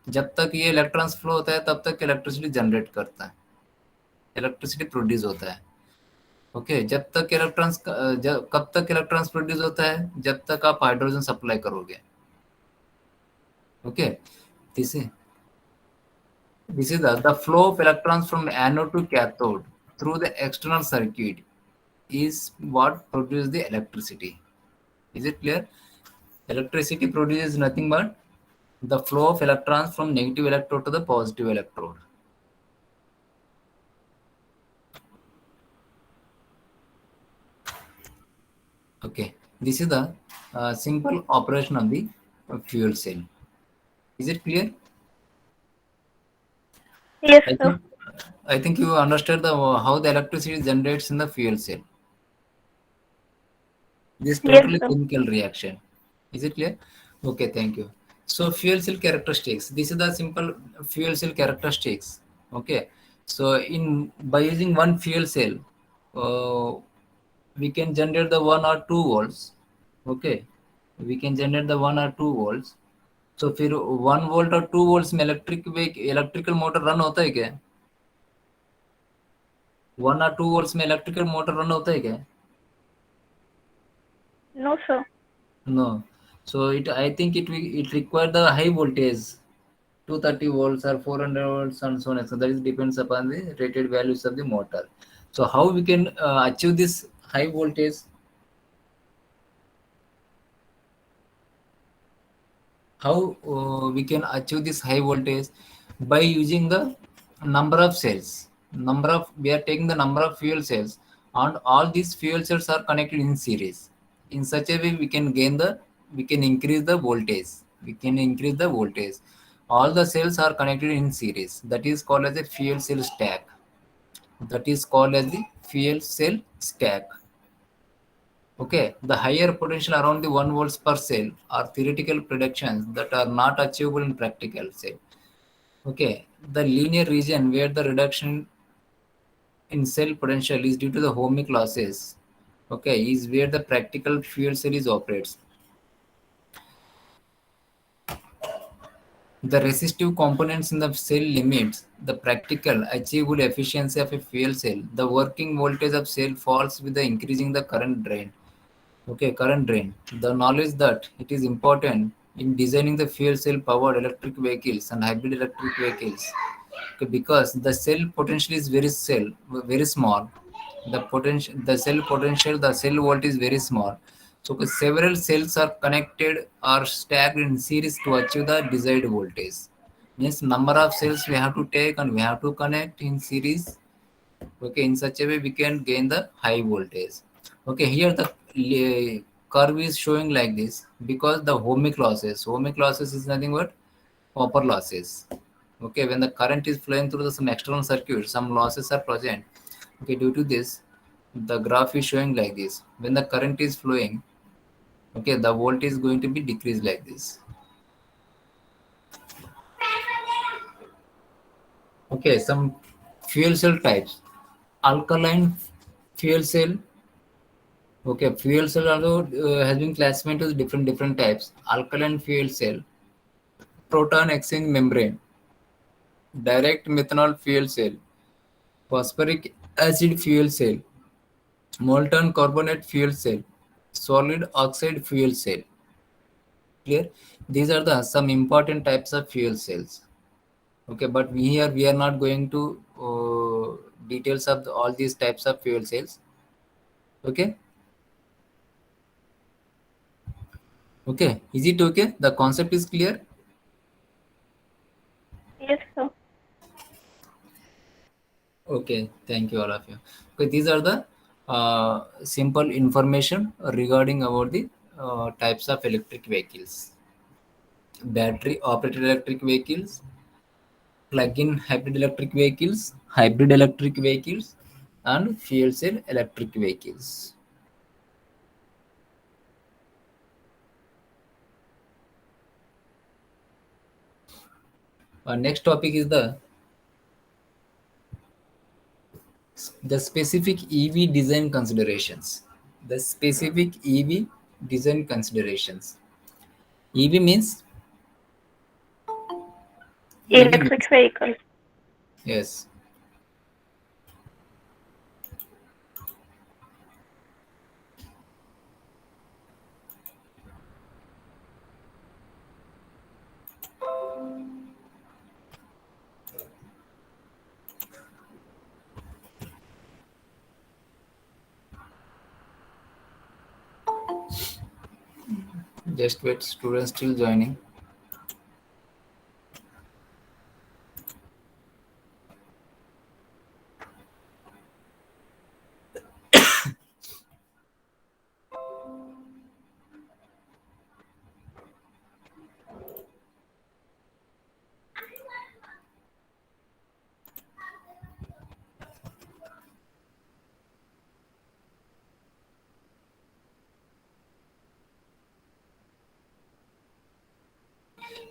जब तक ये electrons flow होता है तब तक electricity generate करता है, electricity produce होता है. ओके, जब तक इलेक्ट्रॉन्स कब तक इलेक्ट्रॉन्स प्रोड्यूस होता है? जब तक आप हाइड्रोजन सप्लाई करोगे. Okay, this is the flow of electrons from anode to cathode through the external circuit is what produces the electricity. Is it clear? Electricity produces nothing but the flow of electrons from negative electrode to the positive electrode. Okay, this is the simple operation of the fuel cell. Is it clear? Yes, sir. I think you understood how the electricity generates in the fuel cell. This totally sir. chemical reaction. Is it clear? Okay, thank you. So fuel cell characteristics. This is the simple fuel cell characteristics. Okay. So by using one fuel cell, we can generate the 1 or 2 volts. Okay. We can generate the 1 or 2 volts. So फिर 1 volt और 2 volts में electrical motor run होता है क्या? 1 or 2 volts में electrical motor run होता है क्या? No, sir. No. So I think it requires the high voltage, 230 volts or 400 volts and so on. So that is depends upon the rated values of the motor. So how we can achieve this high voltage? How we can achieve this high voltage? By using the number of cells. We are taking the number of fuel cells, and all these fuel cells are connected in series. In such a way, we can increase the voltage. We can increase the voltage. All the cells are connected in series. That is called as a fuel cell stack. That is called as the fuel cell stack. Okay, the higher potential around the 1 volts per cell are theoretical predictions that are not achievable in practical cell. Okay, the linear region where the reduction in cell potential is due to the ohmic losses, okay, is where the practical fuel cell is operates. The resistive components in the cell limits the practical achievable efficiency of a fuel cell. The working voltage of cell falls with the increasing the current drain. Okay, current drain. The knowledge that it is important in designing the fuel cell powered electric vehicles and hybrid electric vehicles. Okay, because the cell potential is very small. The cell potential, the cell volt is very small. So several cells are connected or stacked in series to achieve the desired voltage. Means number of cells we have to take and we have to connect in series. Okay, in such a way we can gain the high voltage. Okay, here the curve is showing like this because the ohmic losses is nothing but copper losses. Okay, when the current is flowing through some external circuit, some losses are present. Okay, due to this the graph is showing like this. When the current is flowing, okay, the voltage is going to be decreased like this. Okay, some fuel cell types. Alkaline fuel cell. Okay, fuel cell also has been classified into different types. Alkaline fuel cell, proton exchange membrane, direct methanol fuel cell, phosphoric acid fuel cell, molten carbonate fuel cell, solid oxide fuel cell. Clear? These are the some important types of fuel cells. Okay, but we are not going to details of all these types of fuel cells. Okay. Okay, is it okay? The concept is clear. Yes, sir. Okay, thank you all of you. Okay, these are the simple information regarding about the types of electric vehicles: battery operated electric vehicles, plug-in hybrid electric vehicles, and fuel cell electric vehicles. Our next topic is the specific EV design considerations. The specific EV design considerations. EV means EV Electric means vehicle. yes. Just wait, students still joining.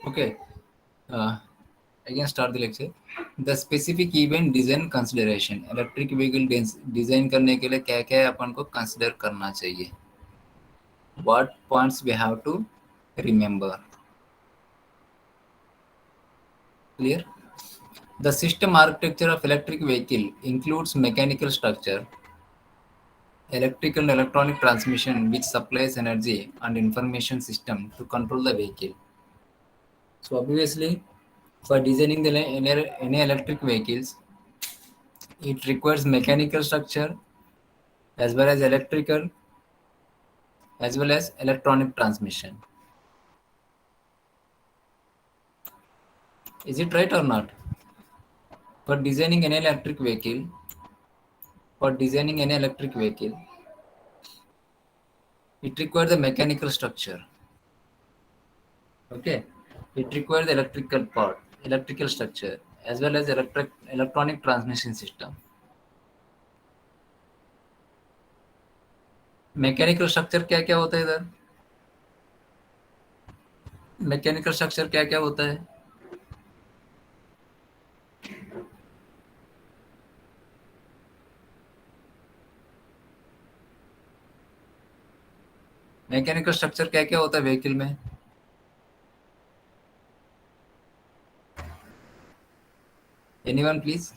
Okay. Uh, Again start the lecture. The specific event design consideration. Electric vehicle design करने के लिए क्या क्या अपन को consider करना चाहिए? What points we have to remember? Clear? The system architecture of electric vehicle includes mechanical structure, electrical and electronic transmission which supplies energy and information system to control the vehicle. So obviously, for designing any electric vehicles, it requires mechanical structure as well as electrical as well as electronic transmission. Is it right or not? For designing any electric vehicle, for designing any electric vehicle, it requires a mechanical structure. Okay, it requires electrical part, electrical structure as well as electronic transmission system. Mechanical structure क्या क्या होता है इधर? Mechanical structure क्या क्या होता है? Mechanical structure क्या क्या होता है व्हीकल में? Anyone please?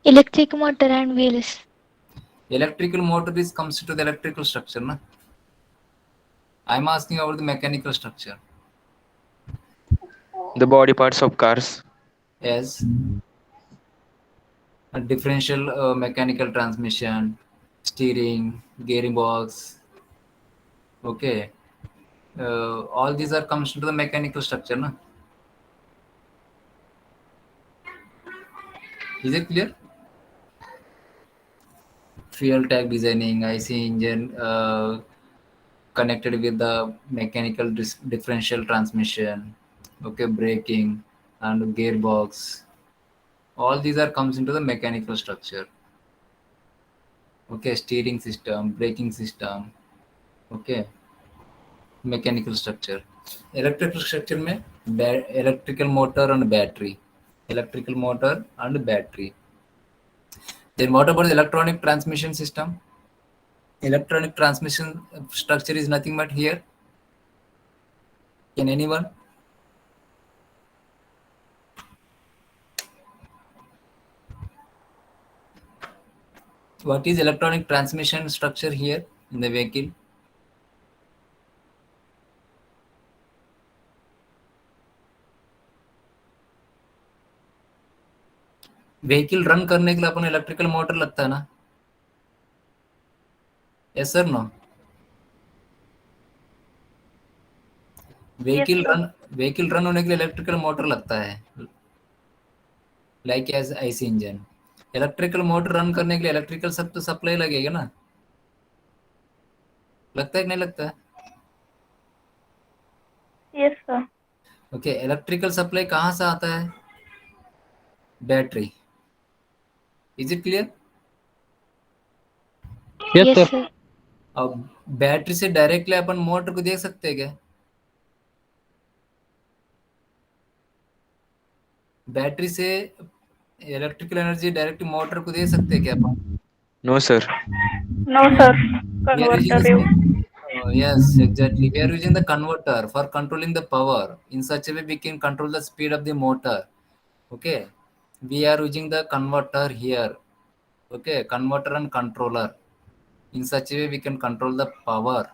Electric motor and wheels. Electrical motor is comes to the electrical structure, na? I'm asking about the mechanical structure. The body parts of cars. Yes. A differential mechanical transmission, steering, gearing box. Okay. All these are comes to the mechanical structure, na? Is it clear? Fuel tank designing, IC engine connected with the mechanical differential transmission, okay, braking and gearbox. All these are comes into the mechanical structure. Okay, steering system, braking system, okay, mechanical structure. Electrical structure में electrical motor and battery, electrical motor and battery. Then what about the electronic transmission system? Electronic transmission structure is nothing but here. Can anyone? What is electronic transmission structure here in the vehicle? Vehicle run करने के लिए अपन electrical motor लगता है ना? Yes sir no? Vehicle run होने के लिए इलेक्ट्रिकल मोटर लगता है, like as IC engine. Electrical motor run करने के लिए इलेक्ट्रिकल सब तो सप्लाई लगेगा ना? लगता है कि नहीं लगता है? Yes, sir. Okay, electrical supply कहाँ से आता है? Battery. Is it clear? Yes, Yes, sir. sir. अब बैटरी से डायरेक्टली अपन मोटर को देख सकते हैं क्या? बैटरी से इलेक्ट्रिकल एनर्जी डायरेक्ट मोटर को दे सकते हैं क्या अपन? No, sir. No, sir. We are using Converter. yes, exactly. We are using the converter for controlling the power. In such a way, we can control the speed of the motor. Okay, we are using the converter here. Okay, converter and controller. In such a way, we can control the power.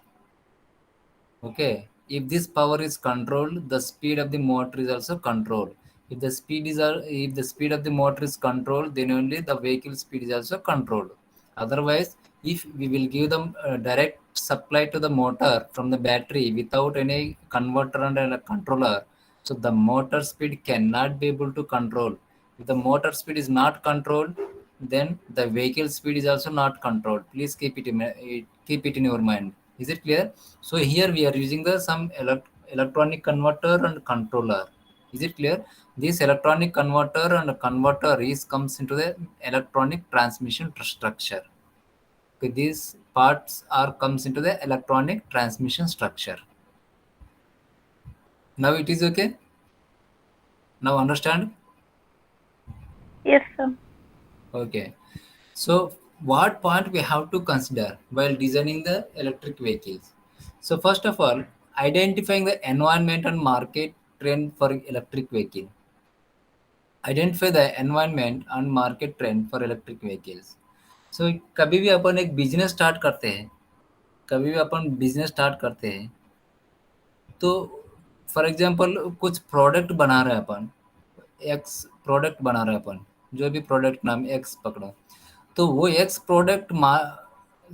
Okay, if this power is controlled, the speed of the motor is also controlled. If the speed of the motor is controlled, then only the vehicle speed is also controlled. Otherwise, if we will give them direct supply to the motor from the battery without any converter and a controller, so the motor speed cannot be able to control. If the motor speed is not controlled, then the vehicle speed is also not controlled. Please keep it in your mind. Is it clear? So here we are using the some electronic converter and controller. Is it clear? This electronic converter and converter is comes into the electronic transmission structure. Okay, these parts are comes into the electronic transmission structure. Now it is okay. Now understand? Yes, sir. Okay. So what point we have to consider while designing the electric vehicles? So first of all, identifying the environment and market trend for electric vehicle. Identify the environment and market trend for electric vehicles. So कभी भी अपन एक business start करते हैं, तो for example कुछ product बना रहे हैं अपन, एक्स प्रोडक्ट बना रहे हैं अपन, जो भी प्रोडक्ट नाम एक्स पकड़ो, तो वो एक्स प्रोडक्ट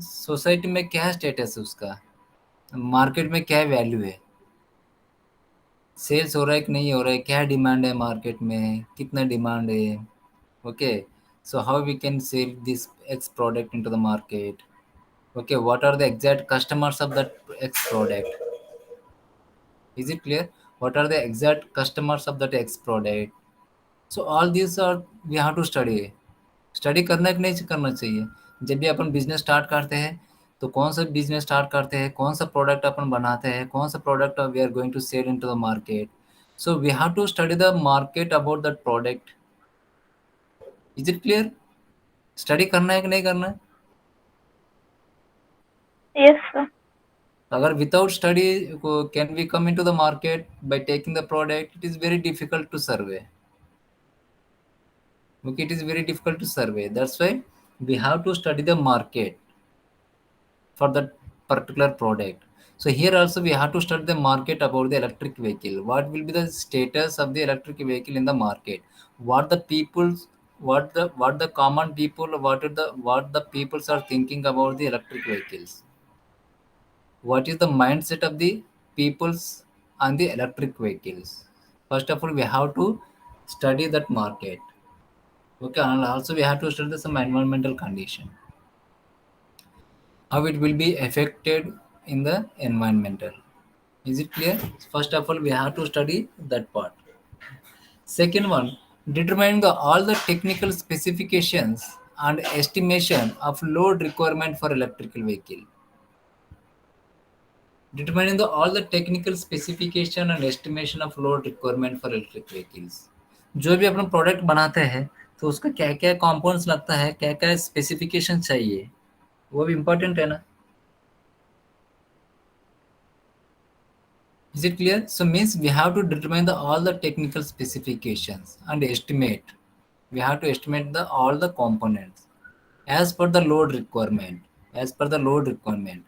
सोसाइटी में क्या स्टेटस है उसका, मार्केट में क्या वैल्यू है, सेल्स हो रहा है कि नहीं हो रहा है, क्या डिमांड है मार्केट में, कितना डिमांड है. Okay, so how we can sell this X product into the market. Okay, what are the exact customers of that X product. Is it clear? What are the exact customers of that X product? So all these are we have to study. Study करना कि नहीं करना चाहिए? जब भी अपन business start करते हैं, तो कौन सा बिजनेस स्टार्ट करते हैं, कौन सा प्रोडक्ट अपन बनाते हैं, कौन सा product we are going to sell into the market. So we have to study the market about that product. Is it clear? Study करना है कि नहीं करना है? Yes, sir. Agar without study can we come into the market by taking the product, it is very difficult to survey. Okay, it is very difficult to survey. That's why we have to study the market for that particular product. So here also we have to study the market about the electric vehicle. What will be the status of the electric vehicle in the market? What the people's what the common people, what the peoples are thinking about the electric vehicles? What is the mindset of the peoples on the electric vehicles? First of all, we have to study that market. Okay, and also we have to study some environmental condition, how it will be affected in the environmental. Is it clear? First of all, we have to study that part. Second one, determining all the technical specifications and estimation of load requirement for electrical vehicle. Determining all the technical specification and estimation of load requirement for electric vehicles. जो भी अपन product बनाते हैं तो उसका क्या क्या compounds लगता है, क्या क्या स्पेसिफिकेशन चाहिए, वो भी इम्पोर्टेंट है ना. Is it clear? So means we have to determine all the technical specifications and estimate. We have to estimate all the components as per the load requirement. As per the load requirement.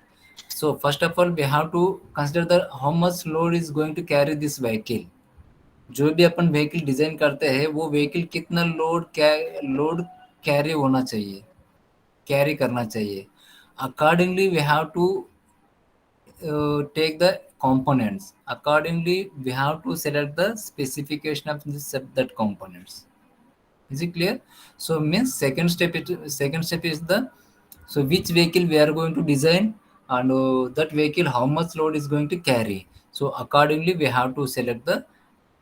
So first of all, we have to consider how much load is going to carry this vehicle. जो भी अपन vehicle design करते हैं वो vehicle कितना load carry होना चाहिए, carry करना चाहिए. Accordingly, we have to take the components. Accordingly, we have to select the specification of that components. Is it clear? So means second step is the, so which vehicle we are going to design, and that vehicle how much load is going to carry. So accordingly, we have to select the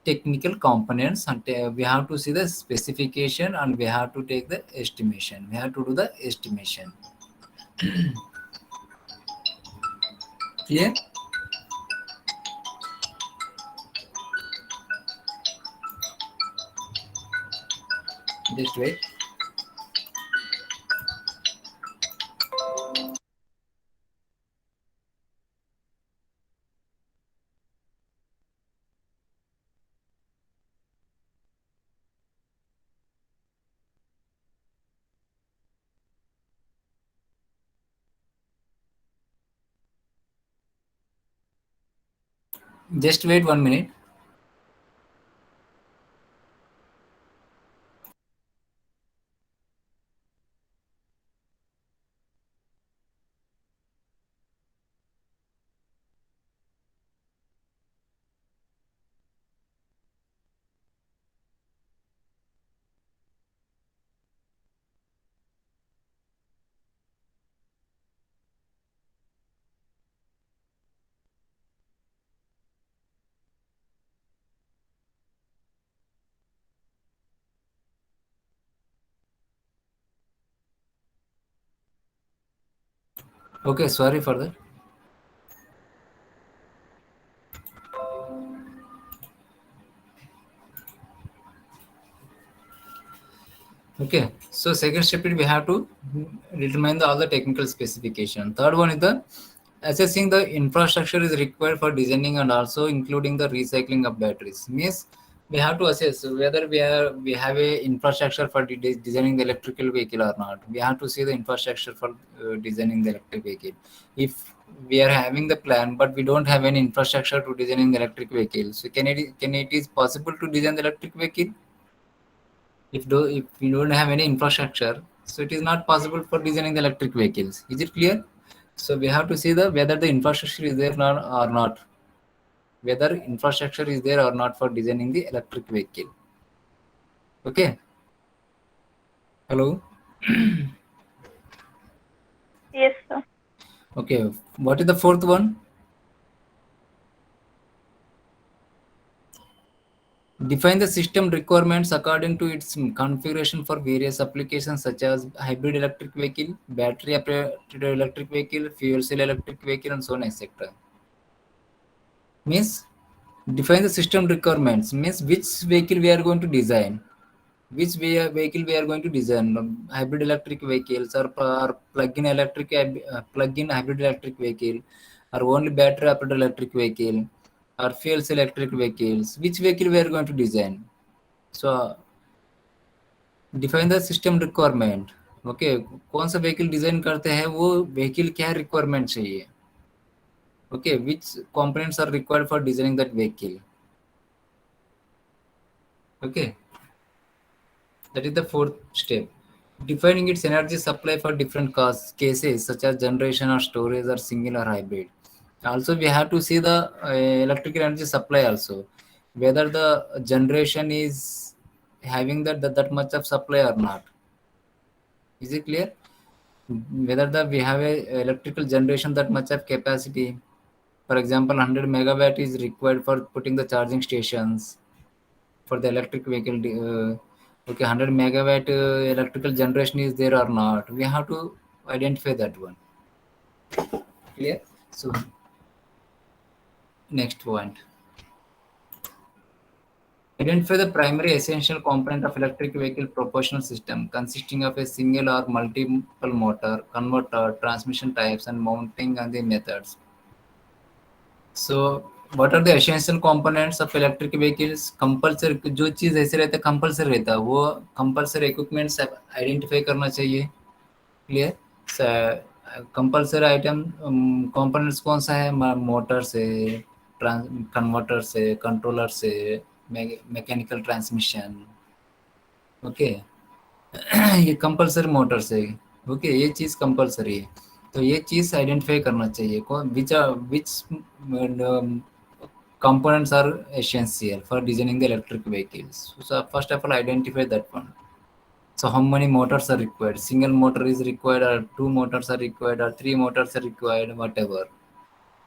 technical components, and we have to see the specification, and we have to take the estimation. We have to do the estimation. Clear? Just wait. Just wait 1 minute. Okay, sorry for that. Okay, so second step is we have to determine all the technical specification. Third one is the assessing the infrastructure is required for designing and also including the recycling of batteries. Means we have to assess whether we have a infrastructure for designing the electrical vehicle or not. We have to see the infrastructure for designing the electric vehicle. If we are having the plan but we don't have any infrastructure to designing the electric vehicle, so can it is possible to design the electric vehicle? If we don't have any infrastructure, so it is not possible for designing the electric vehicles. Is it clear? So we have to see whether the infrastructure is there or not. Whether infrastructure is there or not for designing the electric vehicle. Okay. Hello. Yes, sir. Okay. What is the fourth one? Define the system requirements according to its configuration for various applications such as hybrid electric vehicle, battery operated electric vehicle, fuel cell electric vehicle, and so on, etc. Means define the system requirements, means which vehicle we are going to design. which vehicle we are going to design? Hybrid electric vehicles or plug-in hybrid electric vehicle, or only battery operated electric vehicle, or fuel cell electric vehicles? Which vehicle we are going to design? So define the system requirement. Okay, कौन सा vehicle design करते हैं, वो vehicle क्या requirement चाहिए. Okay, which components are required for designing that vehicle. Okay, that is the fourth step. Defining its energy supply for different cases such as generation or storage or single or hybrid. Also we have to see the electrical energy supply also, whether the generation is having that much of supply or not. Is it clear? Whether we have a electrical generation that much of capacity. For example, 100 megawatt is required for putting the charging stations for the electric vehicle. Okay, 100 megawatt electrical generation is there or not. We have to identify that one. Clear? So next point. Identify the primary essential component of electric vehicle propulsion system consisting of a single or multiple motor, converter, transmission types, and mounting and the methods. So what are the essential components of electric vehicles? Compulsory, जो चीज ऐसे रहता है compulsory रहता है, वो compulsory equipments identify करना चाहिए. क्लियर? कंपल्सरी आइटम कंपोनेंट्स कौन सा है? मोटर से, कन्वर्टर से, कंट्रोलर से, मैकेनिकल ट्रांसमिशन. ओके, ये कंपल्सरी मोटर से. ओके, ये चीज कंपल्सरी है, तो ये चीज आइडेंटिफाई करना चाहिए. विच components are essential for designing the electric vehicles. So first of all, identify that one. So how many motors are required? Single motor is required, or 2 motors are required, or 3 motors are required, whatever.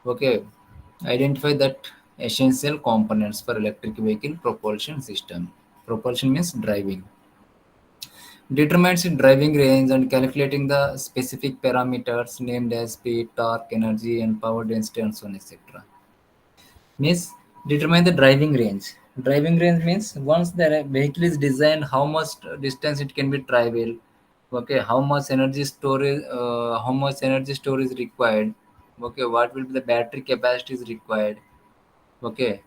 Okay, identify that essential components for electric vehicle propulsion system. Propulsion means driving. Determines driving range and calculating the specific parameters named as speed, torque, energy, and power density, and so on, etc. Means determine the driving range. Driving range means once the vehicle is designed, how much distance it can be traveled. Okay, how much energy storage is required. Okay, what will be the battery capacity is required. Okay,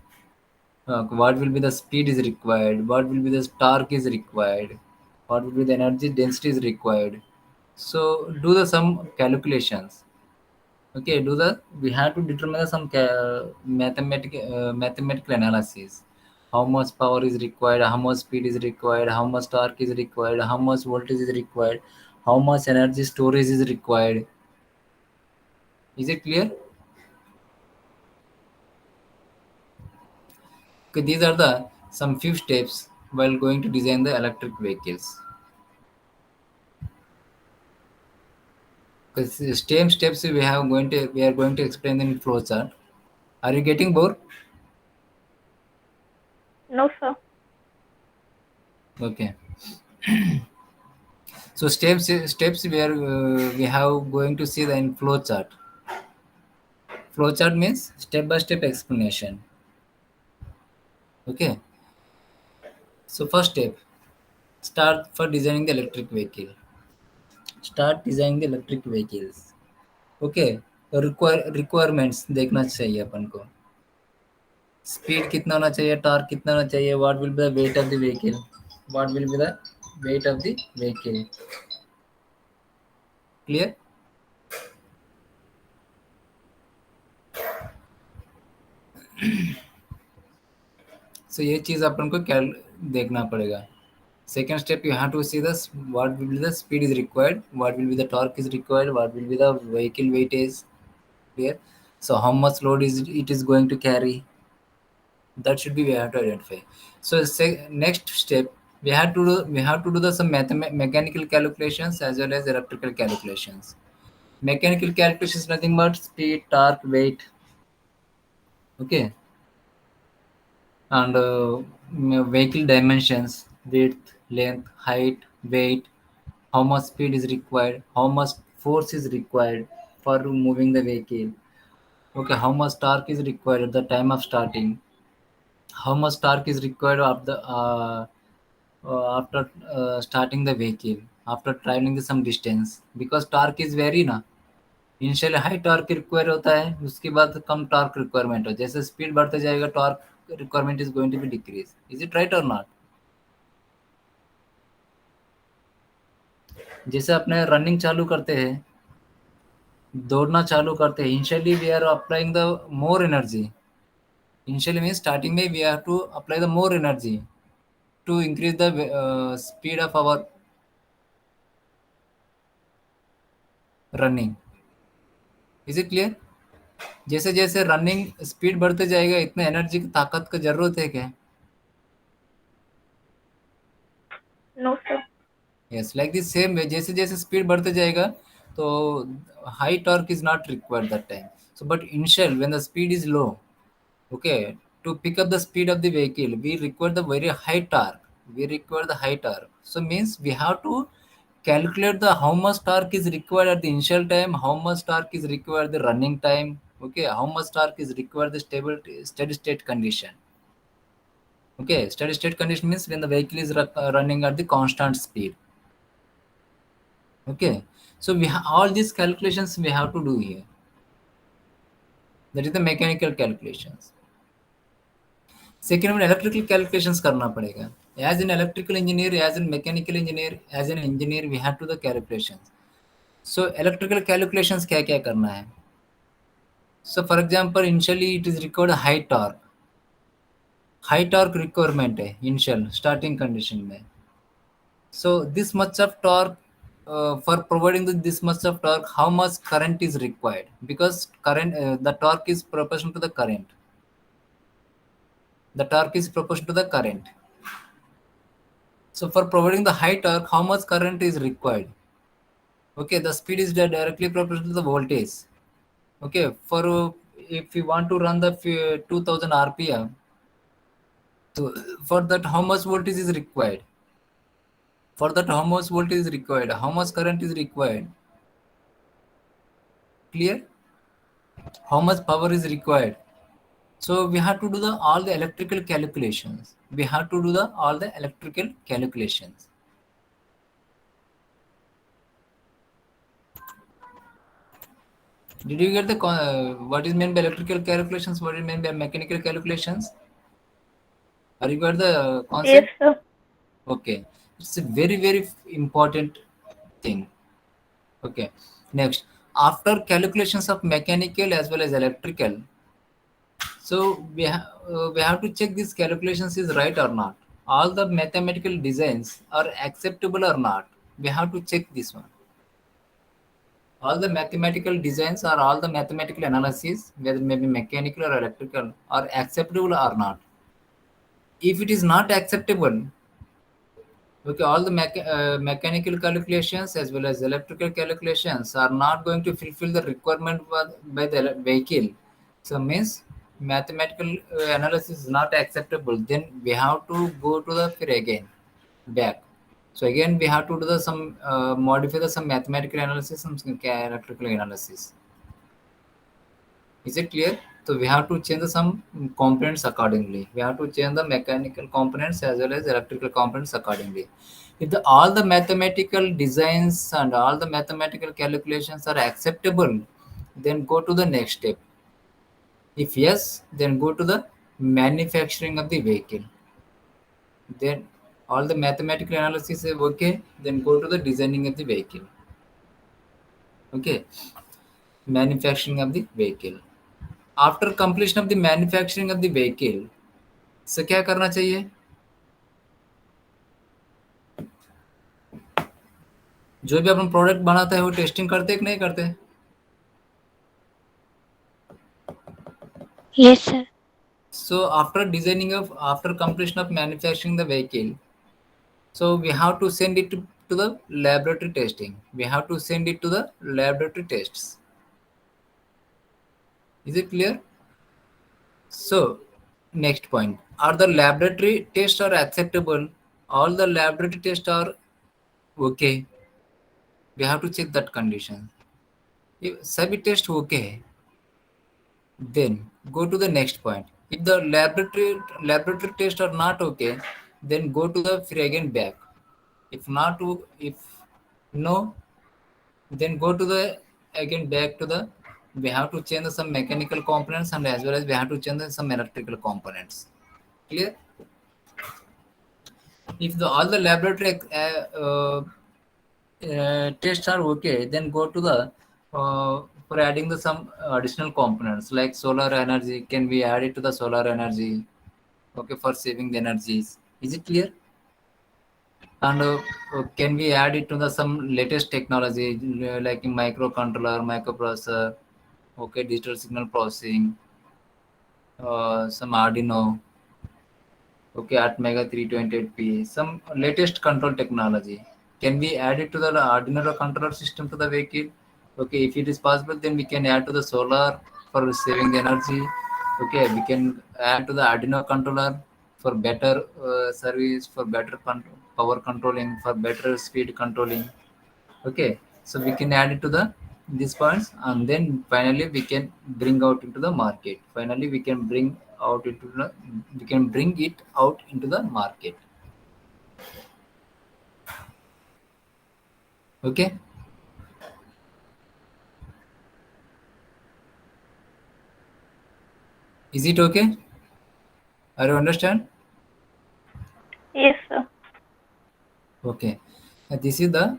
what will be the speed is required, what will be the torque is required, what will be the energy density is required. So do the some calculations. Okay, we have to determine some mathematical analysis. How much power is required, how much speed is required, how much torque is required, how much voltage is required, how much energy storage is required. Is it clear? Okay, these are the some few steps while going to design the electric vehicles. Because the same steps we are going to explain in flowchart. Are you getting bored? No, sir. Okay. So steps we have going to see the in flowchart. Flowchart means step by step explanation. Okay. So first step, start for designing the electric vehicle. Start designing the electric vehicles. Okay. तो requirements देखना चाहिए अपन को. Speed कितना होना चाहिए, torque कितना होना चाहिए, what will be the weight of the vehicle, what will be the weight of the vehicle. Clear? So ये चीज अपन को क्या देखना पड़ेगा. Second step, you have to see this what will be the speed is required, what will be the torque is required, what will be the vehicle weightage. Clear? So how much load it is going to carry, that should be we have to identify. So next step, we have to do the some mechanical calculations as well as electrical calculations. Mechanical calculations nothing but speed, torque, weight. Okay, and vehicle dimensions, width, length, height, weight, how much speed is required, how much force is required for moving the vehicle. Okay, how much torque is required at the time of starting, how much torque is required of the after starting the vehicle, after traveling some distance, because torque is very ना initial high torque require होता है, उसके बाद कम torque requirement हो, जैसे speed बढ़ते जाएगा torque requirement is going to be decrease. Is it right और नॉट? जैसे अपने रनिंग चालू करते हैं, दौड़ना चालू करते हैं, initially we are applying the more energy. Initially mean starting में we have to apply the more energy to increase the speed of our running. Is it clear? जैसे जैसे रनिंग स्पीड बढ़ते जाएगा, इतने एनर्जी की ताकत का जरूरत है क्या? No, sir. Yes, like this same way, जैसे जैसे स्पीड बढ़ते जाएगा तो high torque is not required that time. So but initial when the speed is low, okay, to pick up the speed of the vehicle we require the very high torque, we require the high torque. So means we have to calculate the how much torque is required at the initial time, how much torque is required the running time, okay, how much torque is required the stable steady state condition. Okay, steady state condition means when the vehicle is running at the constant speed. Okay, so all these calculations we have to do here. That is the mechanical calculations. Second में electrical calculations करना पड़ेगा. As an electrical engineer, as an mechanical engineer, as an engineer we have to the calculations. So electrical calculations क्या क्या करना है? So for example initially it is required high torque requirement है initial starting condition में. So this much of torque, for providing this much of torque, how much current is required? Because current, the torque is proportional to the current. The torque is proportional to the current. So for providing the high torque, how much current is required? Okay, the speed is directly proportional to the voltage. Okay, for if you want to run the 2000 rpm, so for that how much voltage is required? For that how much voltage is required? How much current is required? Clear? How much power is required? So we have to do all the electrical calculations. We have to do all the electrical calculations. Did you get the what is meant by electrical calculations? What is meant by mechanical calculations? Are you got the concept? Yes, sir. Okay, it's a very very important thing. Okay, next, after calculations of mechanical as well as electrical, so we have to check these calculations is right or not. All the mathematical designs are acceptable or not. We have to check this one. All the mathematical designs or all the mathematical analysis, whether maybe mechanical or electrical, are acceptable or not. If it is not acceptable, okay, all the mechanical calculations as well as electrical calculations are not going to fulfill the requirement by the vehicle. So means mathematical analysis is not acceptable. Then we have to go to the again back. So again we have to do some modify some mathematical analysis, some electrical analysis. Is it clear? So we have to change some components accordingly. We have to change the mechanical components as well as electrical components accordingly. If all the mathematical designs and all the mathematical calculations are acceptable, then go to the next step. If yes, then go to the manufacturing of the vehicle. Then all the mathematical analysis is okay, then go to the designing of the vehicle. Okay, manufacturing of the vehicle. After completion of the manufacturing of the vehicle, so क्या करना चाहिए? जो भी अपन product बनाता है वो testing करते हैं कि नहीं करते? Yes, sir. So after completion of manufacturing the vehicle, so we have to send it to the laboratory testing. We have to send it to the laboratory tests. Is it clear? So next point, are the laboratory tests are acceptable? All the laboratory tests are okay. We have to check that condition. If सभी test okay है, then go to the next point. If the laboratory tests are not okay, then go to the free again back. If not to, if no, then go to the again back to the, we have to change some mechanical components and as well as we have to change some electrical components. Clear? If all the laboratory tests are okay, then go to the for adding the some additional components like solar energy. Can we add it to the solar energy? Okay, for saving the energies. Is it clear? And can we add it to the some latest technology like in microcontroller, microprocessor, okay, digital signal processing, some Arduino, okay, at Mega 328P, some latest control technology. Can we add it to the Arduino controller system to the vehicle? Okay, if it is possible, then we can add to the solar for saving the energy. Okay, we can add to the Arduino controller for better service, for better power controlling, for better speed controlling. Okay, so we can add it to the these points, and then finally we can bring out into the market. Finally, we can bring out into the, we can bring it out into the market. Okay. Is it okay? Are you understand? Yes, sir. Okay. This is the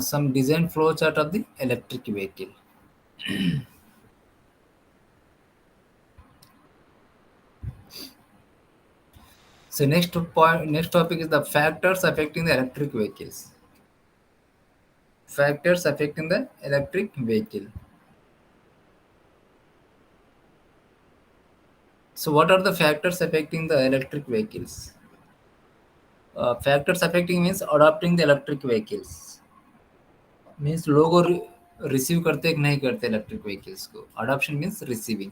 some design flow chart of the electric vehicle. So next point, next topic is the factors affecting the electric vehicles. Factors affecting the electric vehicle. So what are the factors affecting the electric vehicles? Factors affecting means adopting the electric vehicles. Means लोग receive करते कि नहीं करते electric vehicles को. Adoption means receiving.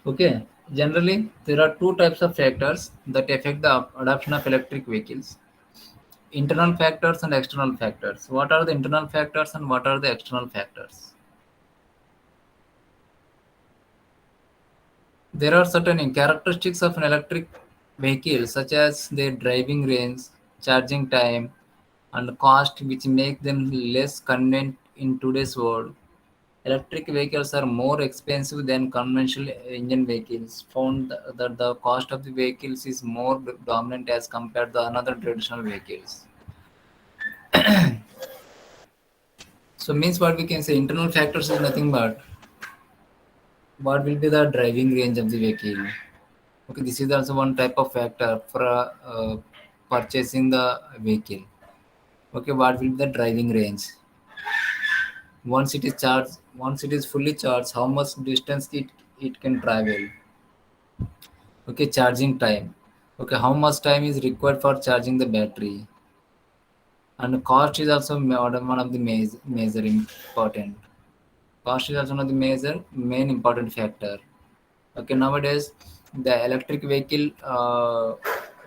Okay. Generally, there are two types of factors that affect the adoption of electric vehicles: internal factors and external factors. What are the internal factors and what are the external factors? There are certain characteristics of an electric vehicle, such as their driving range, charging time, and cost, which make them less convenient in today's world. Electric vehicles are more expensive than conventional engine vehicles. Found that the cost of the vehicles is more dominant as compared to another traditional vehicles. So means what we can say, internal factors is nothing but what will be the driving range of the vehicle. Okay, this is also one type of factor for purchasing the vehicle. Okay, what will be the driving range? Once it is charged, once it is fully charged, how much distance it can travel? Okay, charging time. Okay, how much time is required for charging the battery? And cost is also one of the major important. Cost is also one of the major main important factor. Okay, nowadays the electric vehicle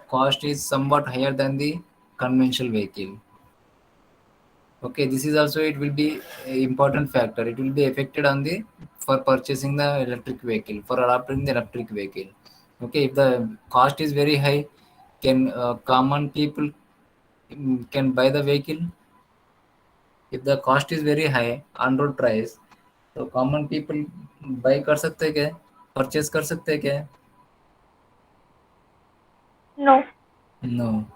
cost is somewhat higher than the conventional vehicle. Okay, this is also, it will be a important factor. It will be affected on the for purchasing the electric vehicle, for adopting the electric vehicle. Okay, if the cost is very high, can common people can buy the vehicle? If the cost is very high on road price, तो common people bye कर सकते हैं क्या, purchase कर सकते हैं क्या? No. No.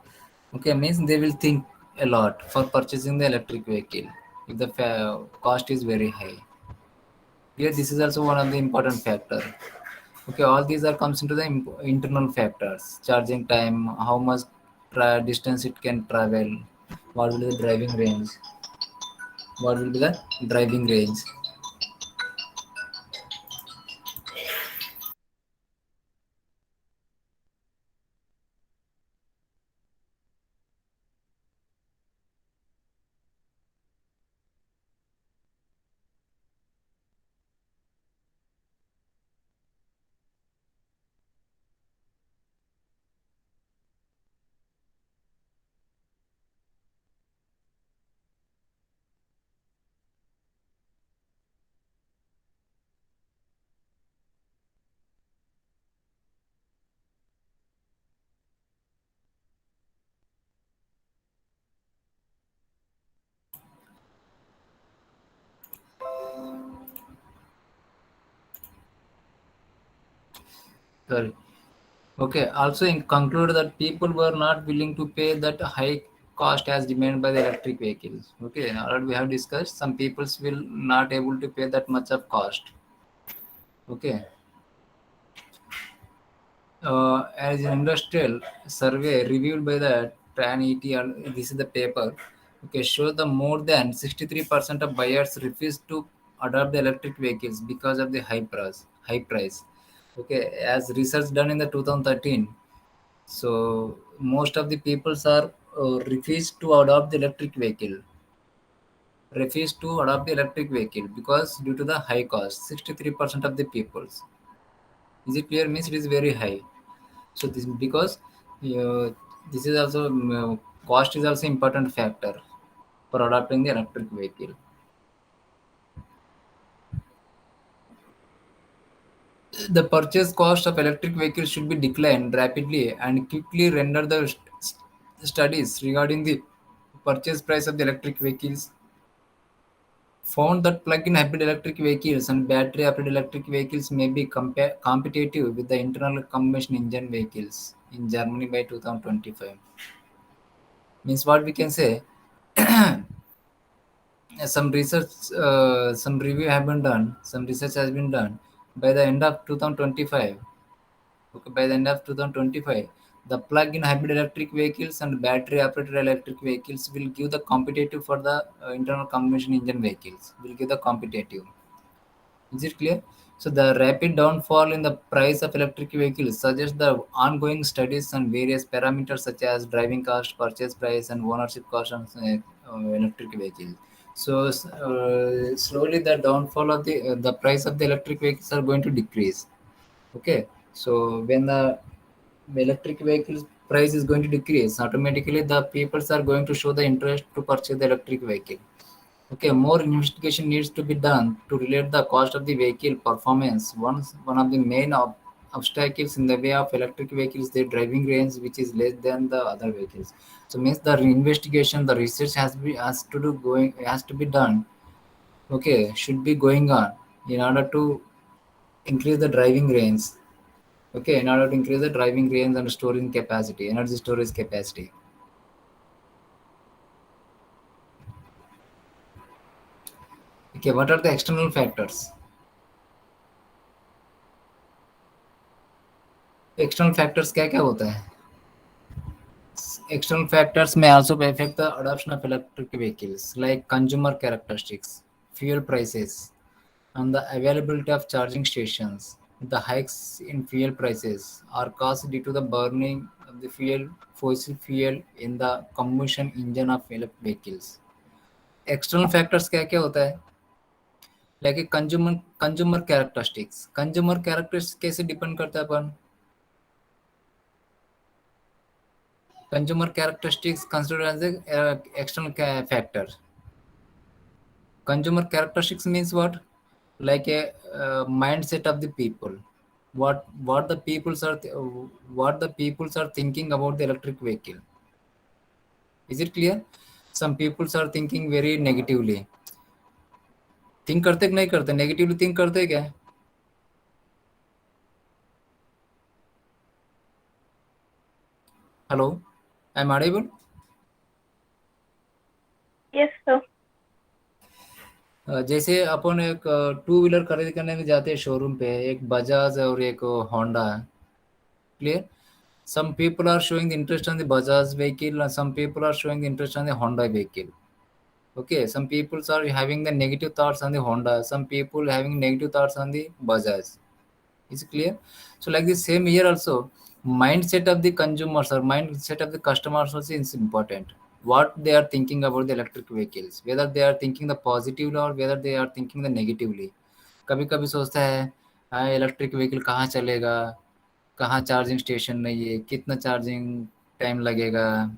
Okay, means they will think a lot for purchasing the electric vehicle if the cost is very high. Here, this is also one of the important factor. Okay, all these are comes into the internal factors: charging time, how much distance it can travel, what will be the driving range, what will be the driving range. Sorry. Okay. Also, conclude that people were not willing to pay that high cost as demanded by the electric vehicles. Okay. Already we have discussed. Some peoples will not able to pay that much of cost. Okay. As an industrial survey reviewed by the TRAN-ET, this is the paper. Okay, shows the more than 63% of buyers refuse to adopt the electric vehicles because of the high price. High price. Okay, as research done in the 2013, so most of the peoples are refused to adopt the electric vehicle. Refuse to adopt the electric vehicle because due to the high cost, 63% of the peoples. Is it clear? Means it is very high. So this because uh, this is also cost is also important factor for adopting the electric vehicle. The purchase cost of electric vehicles should be declined rapidly and quickly render the studies regarding the purchase price of the electric vehicles found that plug-in hybrid electric vehicles and battery-operated electric vehicles may be competitive with the internal combustion engine vehicles in Germany by 2025. Means what we can say, some research, some review have been done, some research has been done by the end of 2025. Okay, by the end of 2025, the plug-in hybrid electric vehicles and battery-operated electric vehicles will give the competitive for the internal combustion engine vehicles. Will give the competitive. Is it clear? So the rapid downfall in the price of electric vehicles suggests the ongoing studies on various parameters such as driving cost, purchase price, and ownership cost on electric vehicles. So slowly the downfall of the price of the electric vehicles are going to decrease. Okay, so when the electric vehicles price is going to decrease, automatically the peoples are going to show the interest to purchase the electric vehicle. Okay, more investigation needs to be done to relate the cost of the vehicle performance. One of the main obstacles in the way of electric vehicles, their driving range, which is less than the other vehicles. So means the investigation, the research has to be done. Okay, should be going on in order to increase the driving range. Okay, in order to increase the driving range and storing capacity, energy storage capacity. Okay, what are the external factors? External factors क्या क्या होता है? External factors may also affect the adoption of electric vehicles, like consumer characteristics, fuel prices, and the availability of charging stations. The hikes in fuel prices are caused due to the burning of the fossil fuel in the combustion engine of electric vehicles. External factors क्या क्या होता है? Like consumer characteristics. Consumer characteristics कैसे depend करता है अपन? Consumer characteristics considered as a external factor. Consumer characteristics means what? Like a mindset of the people. What the peoples are what the peoples are thinking about the electric vehicle. Is it clear? Some peoples are thinking very negatively. Think करते कि नहीं करते? Negatively think करते क्या? Hello, I'm audible. Yes, sir. जैसे अपन एक two wheeler खरीद करने में जाते हैं शोरूम पे, एक बजाज और एक Honda. Clear? Some people are showing the interest on the Bajaj vehicle, and some people are showing the interest on the Honda vehicle. Okay, some people are having the negative thoughts on the Honda, some people having negative thoughts on the Bajaj. Is it clear? So like the same here also, mindset of the consumers or mindset of the customers also is important. What they are thinking about the electric vehicles, whether they are thinking the positive or whether they are thinking the negatively. कभी कभी सोचता है हाँ electric vehicle कहाँ चलेगा, कहाँ charging station नहीं है, कितना चार्जिंग टाइम लगेगा.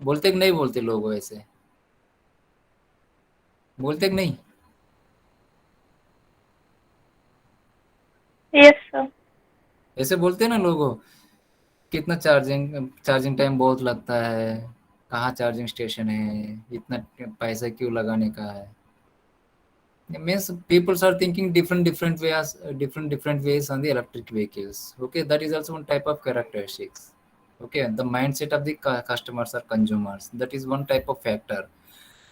बोलते कि नहीं बोलते लोग ऐसे? बोलते कि नहीं? Yes, sir. ऐसे बोलते हैं ना लोगों, कितना चार्जिंग चार्जिंग टाइम बहुत लगता है, कहाँ चार्जिंग स्टेशन है, इतना पैसा क्यों लगाने का है. It means people are thinking different ways on the electric vehicles. Okay, that is also one type of characteristics. Okay, the mindset of the customers or consumers, that is one type of factor.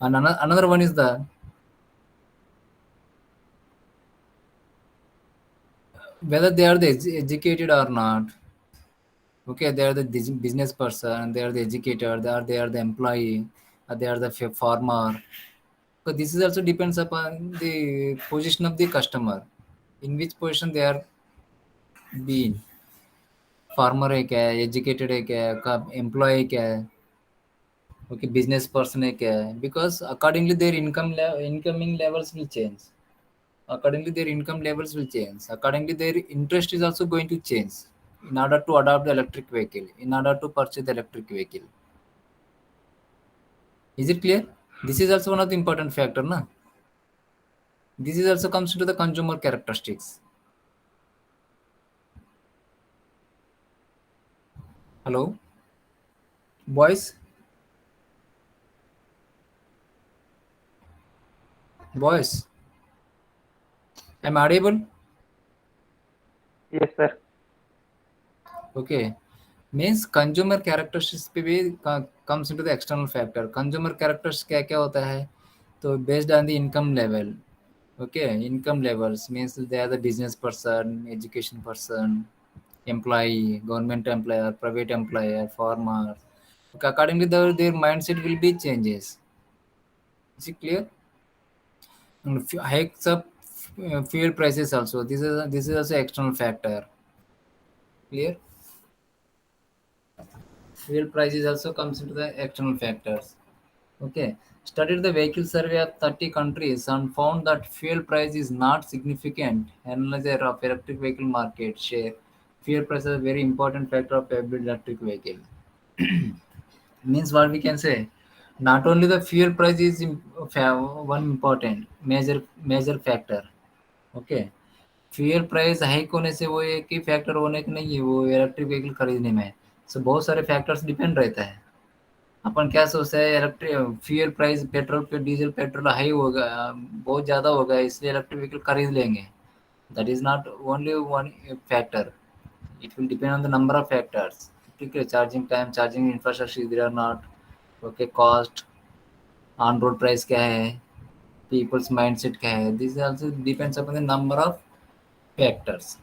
And another one is the whether they are the educated or not. Okay, they are the business person, they are the educator, they are the employee, or they are the farmer. So this is also depends upon the position of the customer, in which position they are being. Farmer है क्या है, educated है क्या है, का employ क्या है, okay business person है क्या है, because accordingly there incoming levels will change, accordingly their income levels will change, accordingly their interest is also going to change in order to adopt the electric vehicle, in order to purchase the electric vehicle. Is it clear? This is also one of the important factor, na? This is also comes to the consumer characteristics. Hello boys, boys, am I audible? Yes, sir. Okay, means consumer characteristics पे भी comes into the external factor. Consumer characteristics क्या क्या होता है, तो based on the income level. Okay, income levels means they are the business person, education person, employee, government employer, private employer, farmer. Okay, accordingly their mindset will be changes. Is it clear? And hikes up fuel prices also, this is also external factor. Clear? Fuel prices also comes into the external factors. Okay. Studied the vehicle survey of 30 countries and found that fuel price is not significant analyzer of electric vehicle market share. Fuel price is a very important factor of every electric vehicle. Means what we can say, not only the fuel price is one important major factor. Okay. Fuel price hike होने से वो एक ही factor होने का नहीं है, वो electric vehicle खरीदने में। सो बहुत सारे फैक्टर्स डिपेंड रहता है। अपन क्या सोचते हैं, इलेक्ट्रिक फ्यूल प्राइस पेट्रोल पे डीजल पेट्रोल हाई होगा, बहुत ज़्यादा होगा, इसलिए इलेक्ट्रिक व्हीकल खरीद लेंगे। That is not only one factor, it will depend on the number of factors. ठीक है, charging time, charging infrastructure there are not okay, cost, on road price क्या है, पीपल्स माइंडसेट क्या है, this also depends upon the number of factors.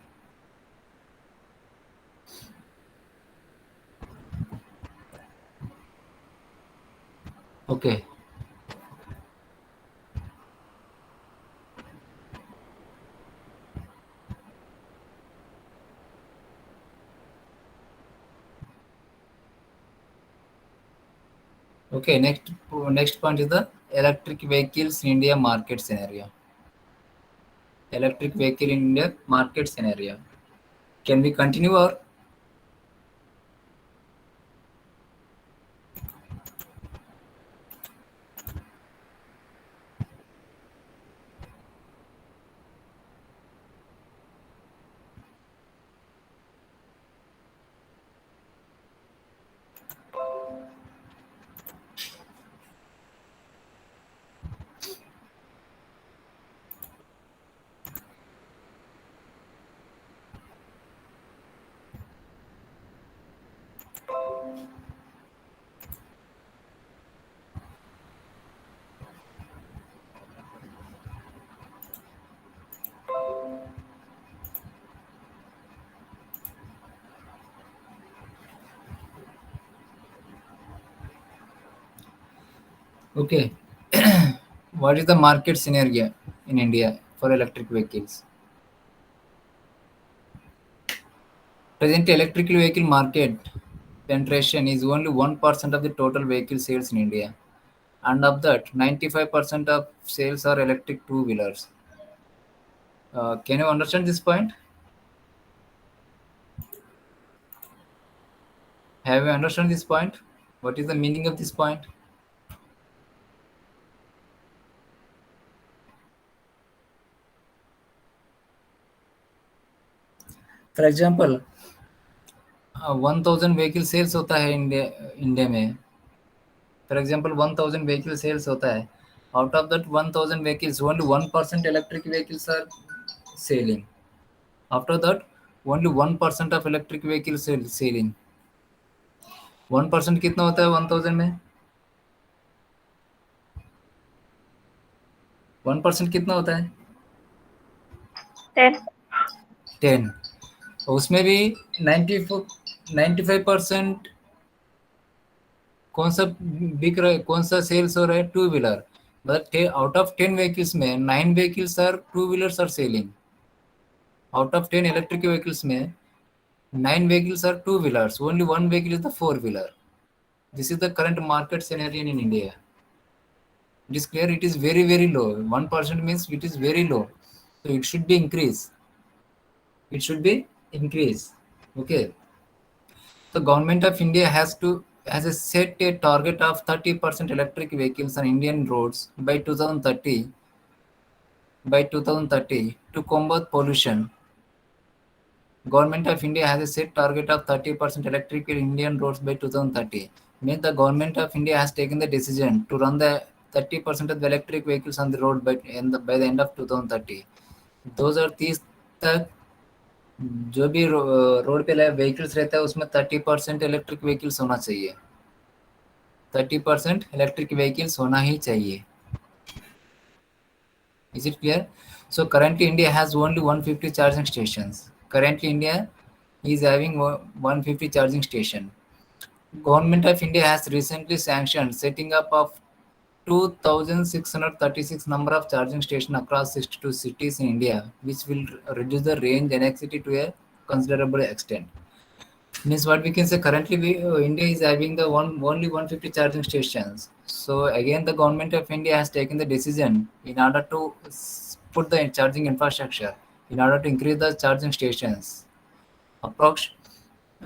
Okay. Okay, next point is the electric vehicles in India market scenario. Electric vehicle in India market scenario. Can we continue or? Okay. What is the market scenario in India for electric vehicles? Present electric vehicle market penetration is only 1% of the total vehicle sales in India. And of that, 95% of sales are electric two-wheelers. Can you understand this point? Have you understand this point? What is the meaning of this point? For example 1000 vehicle sales होता है India में। For example 1000 vehicle sales होता है, Out of that 1000 vehicles, only 1% electric vehicles are selling. After that, only 1% of electric vehicles selling. 1% कितना होता है 1000 में? 1% कितना होता है? 10. 10. उसमें भी 95% कौन सा बिक रहा है, कौन सा सेल्स हो रहा है? Two wheeler. But out of 10 vehicles में 9 vehicles are two wheelers are selling. Out of 10 electric vehicles में 9 vehicles are two wheelers, only one vehicle is the four wheeler. This is the current market scenario in India. It is clear, it is very, very low. 1% means it is very low. So it should be increased. It should be increased. Okay. The government of India has a set a target of 30% electric vehicles on Indian roads by 2030 to combat pollution. Government of India has a set target of 30% electric in Indian roads by 2030. Means the government of India has taken the decision to run the 30% of the electric vehicles on the road by the end of 2030. 2030 तक जो भी road पे vehicles रहता है उसमें 30% electric vehicles होना चाहिए. 30% electric vehicles होना ही चाहिए. Is it clear? So currently India has only 150 charging stations. Currently India is having 150 charging station. Government of India has recently sanctioned setting up of 2,636 number of charging stations across 62 cities in India, which will reduce the range anxiety to a considerable extent. Means what we can say, currently India is having the only 150 charging stations. So again the government of India has taken the decision in order to put the charging infrastructure, in order to increase the charging stations. Approx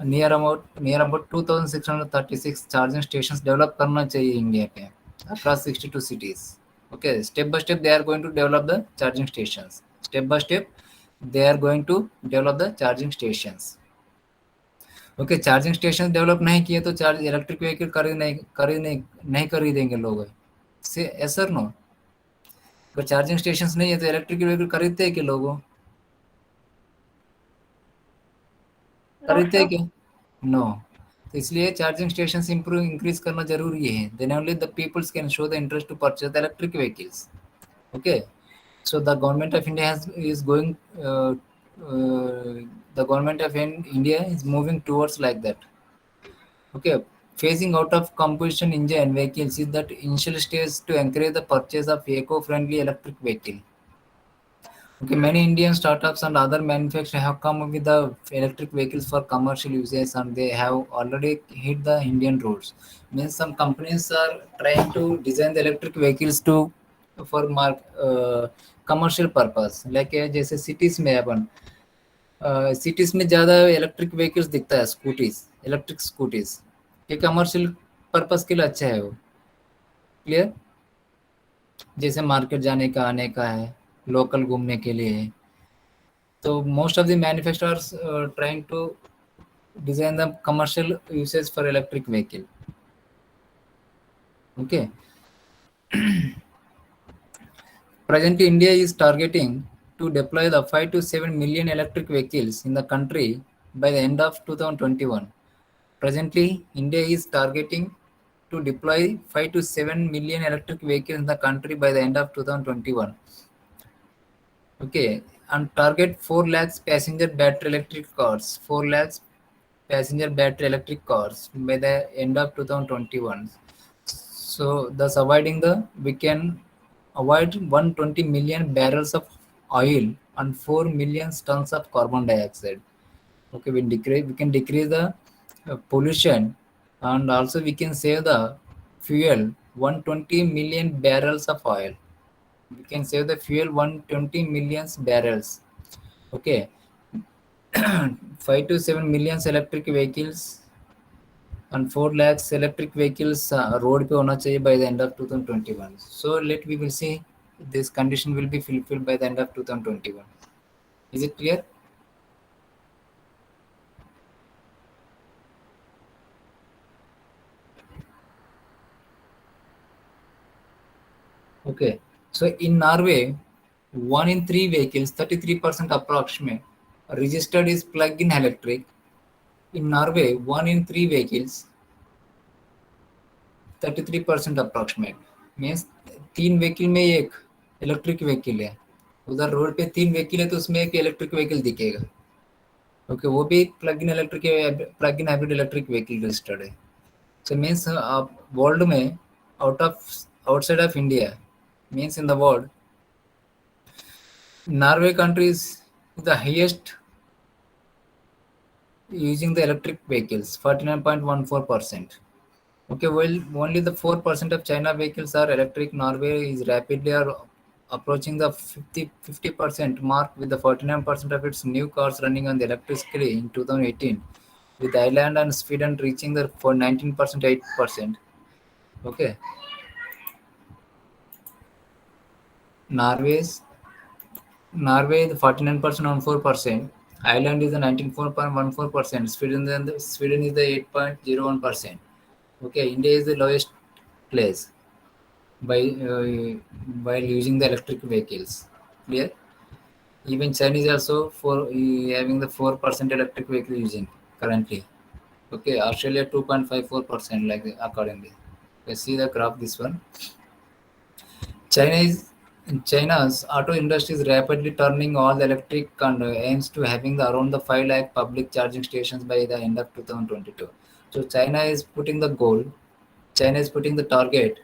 near about 2636 charging stations develop करना चाहिए India पे across 62 cities. Okay, step by step they are going to develop the charging stations. Step by step they are going to develop the charging stations. Okay, charging station develop नहीं किए तो charge electric vehicle नहीं खरीदेंगे लोग. से sir no, अगर charging station नहीं है तो इलेक्ट्रिक व्हीकल खरीदते हैं कि लोग? No, खरीदते हैं sir. क्या? नो. तो इसलिए चार्जिंग स्टेशन इंक्रीज करना जरूरी है. Then only the peoples can show the interest to purchase the electric vehicles. Okay. So the government of India is going the government of India is moving towards like that. Okay, phasing out of combustion engine vehicles is that initial stage to encourage the purchase of eco-friendly electric vehicle. Okay, many Indian startups and other manufacturers have come up with the electric vehicles for commercial uses, and they have already hit the Indian roads. Means some companies are trying to design the electric vehicles to for commercial purpose. Like जैसे cities में अपन cities में ज़्यादा electric vehicles दिखता है, electric scooties. ये commercial purpose के लिए अच्छा है वो. क्लियर? जैसे मार्केट जाने का आने का है, लोकल घूमने के लिए है. तो most of the manufacturers trying to design the commercial usage for electric vehicle. Okay. Presently, India is targeting to deploy the 5 to 7 million electric vehicles in the country by the end of 2021. Presently, India is targeting to deploy 5 to 7 million electric vehicles in the country by the end of 2021. Okay, and target 4 lakhs passenger battery electric cars, 4 lakhs passenger battery electric cars by the end of 2021. So thus we can avoid 120 million barrels of oil and 4 million tons of carbon dioxide. Okay, we can decrease the pollution, and also we can save the fuel 120 million barrels of oil. We can save the fuel 120 million barrels. Okay. 5 to 7 million electric vehicles and 4 lakhs electric vehicles road पे होना चाहिए by the end of 2021. So we will see this condition will be fulfilled by the end of 2021. Is it clear? Okay, so in Norway, 1 in 3 vehicles, 33% approximate, registered is plug-in electric. In Norway, 1 in 3 vehicles, 33% approximate means 3 vehicle में एक electric vehicle है. उधर road पे 3 vehicle है तो उसमें एक electric vehicle दिखेगा. ओके, वो भी plug in hybrid electric vehicle registered है. सो मीन्स आप वर्ल्ड में outside of India means in the world, Norway country is the highest using the electric vehicles, 49.14%. Okay, well, only the 4% of China vehicles are electric. Norway is rapidly approaching the 50% mark with the 49% of its new cars running on the electricity in 2018, with Ireland and Sweden reaching the for 19% 8%. Okay, Norway the 49% on 4%. Ireland is the 19.14%. Sweden is the 8.01%. Okay, India is the lowest place by while using the electric vehicles. Clear? Even China is also for having the 4% electric vehicle using currently. Okay, Australia 2.54% like accordingly. You see the graph. This one. China's auto industry is rapidly turning all the electric and aims to having around the 5 lakh public charging stations by the end of 2022. So China is putting the target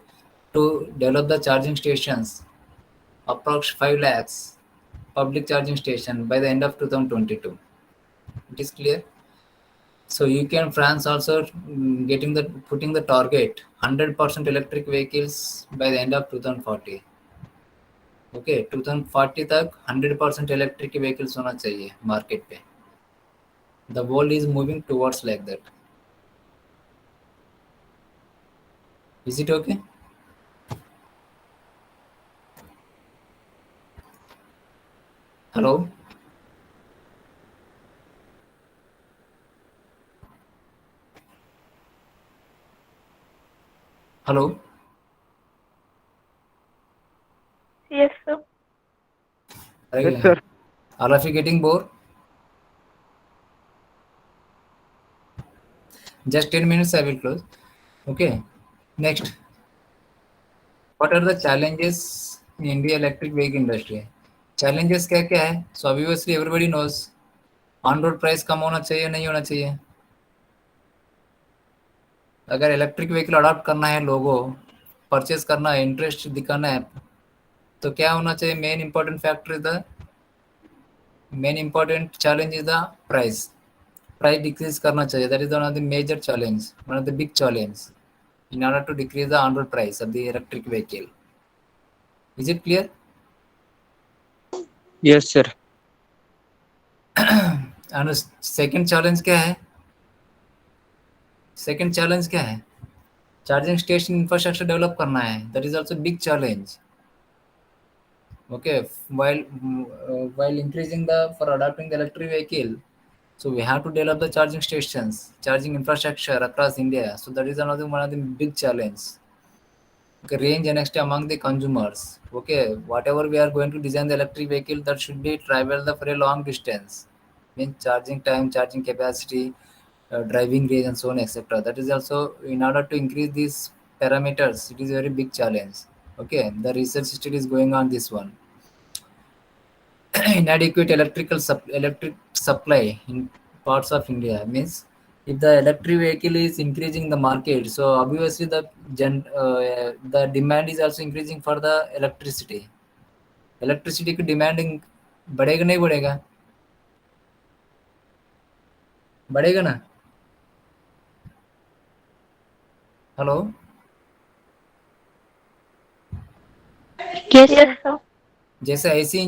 to develop the charging stations, approx 5 lakhs public charging station by the end of 2022. It is clear. So UK and France also putting the target 100% electric vehicles by the end of 2040. Okay 2040 तक 100% electric vehicles होना चाहिए market पे. The world is moving towards like that. Is it okay? Hello, hello. Yes, sir. Yes, sir. All of you getting bored? Just 10 minutes I will close. Okay. Next. What are the challenges in India electric vehicle industry? Challenges क्या क्या है? So obviously everybody knows. On road price कम होना चाहिए, नहीं होना चाहिए. अगर इलेक्ट्रिक व्हीकल अडॉप्ट करना है, लोगों परचेज करना है, इंटरेस्ट दिखाना है, तो क्या होना चाहिए? Main important challenge is the price decrease करना चाहिए. That is one of the major challenge, one of the big challenge in order to decrease the on road price of the electric vehicle. Is it clear? Yes, sir. And second challenge क्या है? Second challenge क्या है? Charging station infrastructure develop करना है. That is also big challenge. Okay, while increasing for adopting the electric vehicle, so we have to develop the charging stations, charging infrastructure across India. So that is one of the big challenge. Okay, range and next among the consumers. Okay, whatever we are going to design the electric vehicle, that should be travel for a long distance. Means charging time, charging capacity, driving range, and so on, etc. That is also in order to increase these parameters. It is a very big challenge. Okay, the research study is going on this one. Inadequate electric supply in parts of India means if the electric vehicle is increasing the market, so obviously the demand is also increasing for the electricity. Electricity की demanding बढ़ेगा नहीं बढ़ेगा? बढ़ेगा ना? Hello, Yes, Yes, sir. जैसे IC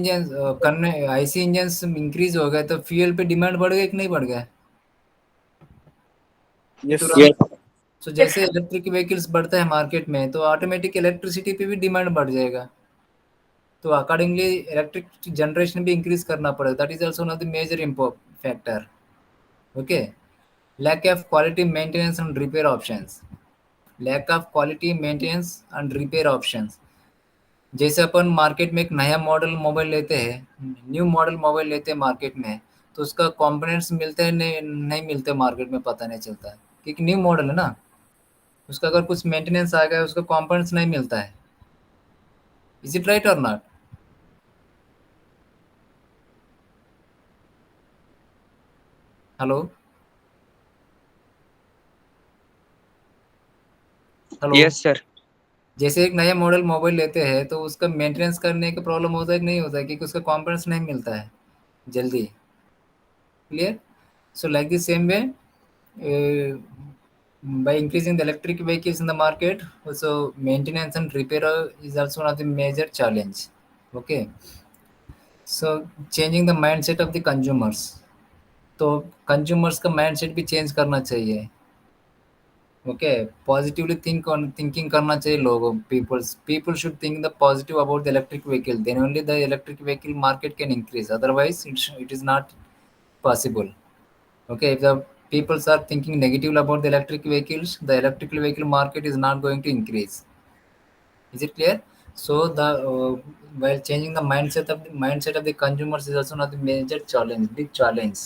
engine increase हो गए तो फ्यूल पे डिमांड बढ़ गया कि नहीं बढ़ गया? Yes. सो जैसे इलेक्ट्रिक व्हीकल्स बढ़ता है मार्केट में, तो ऑटोमेटिक इलेक्ट्रिसिटी पे भी डिमांड बढ़ जाएगा. तो अकॉर्डिंगली इलेक्ट्रिक जनरेशन भी इंक्रीज करना पड़ेगा. That is also one of the major factor. Okay, lack of quality maintenance and repair options. जैसे अपन मार्केट में एक नया मॉडल मोबाइल लेते हैं, न्यू मॉडल मोबाइल लेते हैं मार्केट में, तो उसका कंपोनेंट्स मिलते हैं नहीं मिलते मार्केट में, पता नहीं चलता है क्योंकि न्यू मॉडल है ना, उसका अगर कुछ मेंटेनेंस आ गया उसका कंपोनेंट्स नहीं मिलता है। इज इट राइट और not? Hello hello. Yes, sir. जैसे एक नया मॉडल मोबाइल लेते हैं तो उसका मेंटेनेंस करने का प्रॉब्लम होता है कि नहीं होता है, क्योंकि उसका कंपोनेंट्स नहीं मिलता है जल्दी। Clear? So like the same way, by increasing the electric vehicles in the market, also maintenance and repair is also one of the major challenge. Okay, so changing the mindset of the consumers. तो consumers का mindset भी change करना चाहिए। Okay, positively thinking करना चाहिए लोगों, people should think the positive about the electric vehicle, then only the electric vehicle market can increase, otherwise it is not possible. Okay, if the people are thinking negative about the electric vehicles, the electrical vehicle market is not going to increase. Is it clear? So the while changing the mindset of the consumers is also not the major challenge, big challenge.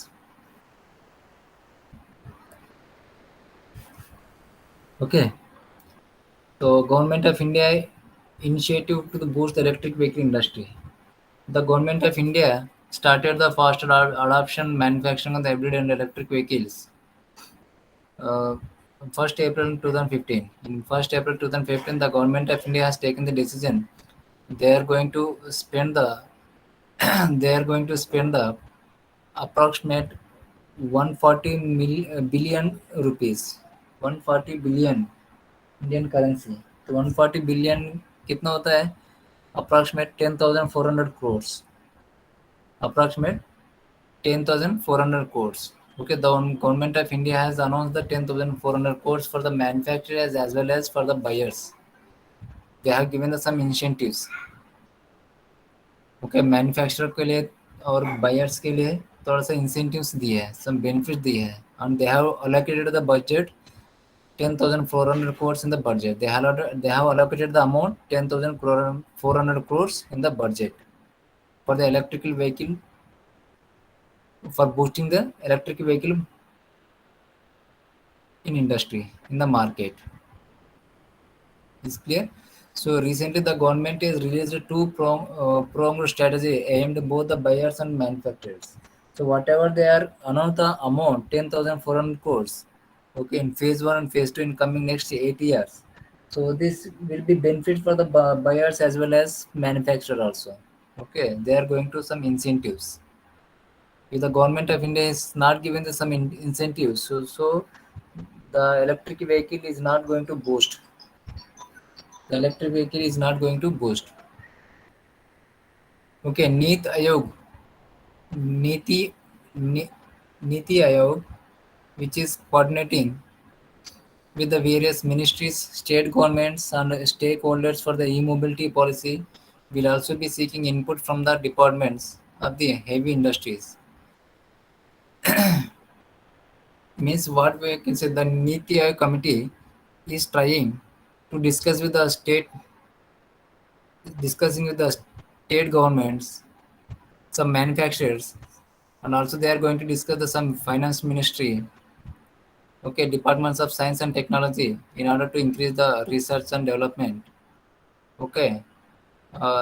Okay, so government of India initiative to boost the electric vehicle industry. The government of India started the fast adoption manufacturing of the hybrid and electric vehicles. uh, 1st April 2015. In 1st April 2015, the government of India has taken the decision. They are going to spend the they are going to spend the approximate 140 billion rupees. 140 billion Indian currency. तो 140 billion कितना होता है? Approximate 10,400 crores. Approximate 10,400 crores. Okay, the government of India has announced the 10,400 crores for the manufacturers as well as for the buyers. They have given the some incentives. Okay, manufacturer के लिए और buyers के लिए थोड़ा सा incentives दिए हैं, some benefits दिए हैं, and they have allocated the budget 10,400 crores in the budget. They have allocated the amount 10,400 crores in the budget for the electrical vehicle, for boosting the electric vehicle in industry, in the market. Is clear? So recently the government has released a two-pronged strategy aimed at both the buyers and manufacturers. So whatever they are announced the amount 10,400 crores, okay, in phase 1 and phase 2 in coming next 8 years. So this will be benefit for the buyers as well as manufacturer also. Okay, they are going to some incentives. If the government of India is not giving the some incentives, so the electric vehicle is not going to boost. The electric vehicle is not going to boost. Okay, Niti, Ni- Niti Ayog, which is coordinating with the various ministries, state governments, and stakeholders for the e-mobility policy, will also be seeking input from the departments of the heavy industries. Means what we can say, the Niti Ayog committee is trying to discussing with the state governments, some manufacturers, and also they are going to discuss some finance ministry, okay, departments of science and technology, in order to increase the research and development. Okay,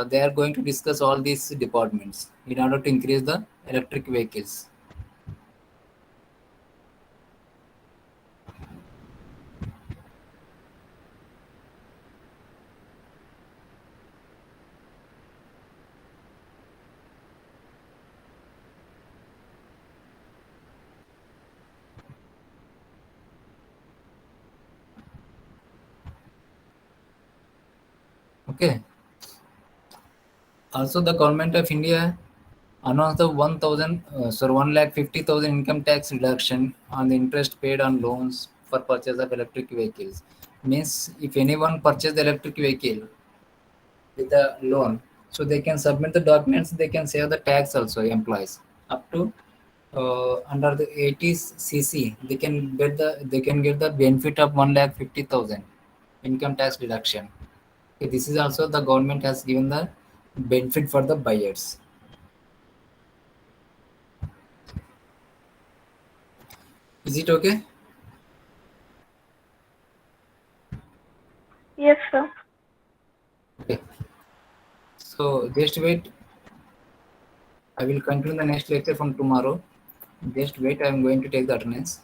they are going to discuss all these departments in order to increase the electric vehicles. Okay. Also, the government of India announced the 1,50,000 income tax reduction on the interest paid on loans for purchase of electric vehicles. Means if anyone purchase the electric vehicle with a loan, so they can submit the documents, they can save the tax also, employees up to under the 80cc, they can get the benefit of 1,50,000 income tax deduction. Okay, this is also the government has given the benefit for the buyers. Is it okay? Yes, sir. Okay. So just wait. I will continue the next lecture from tomorrow. Just wait. I am going to take the attendance.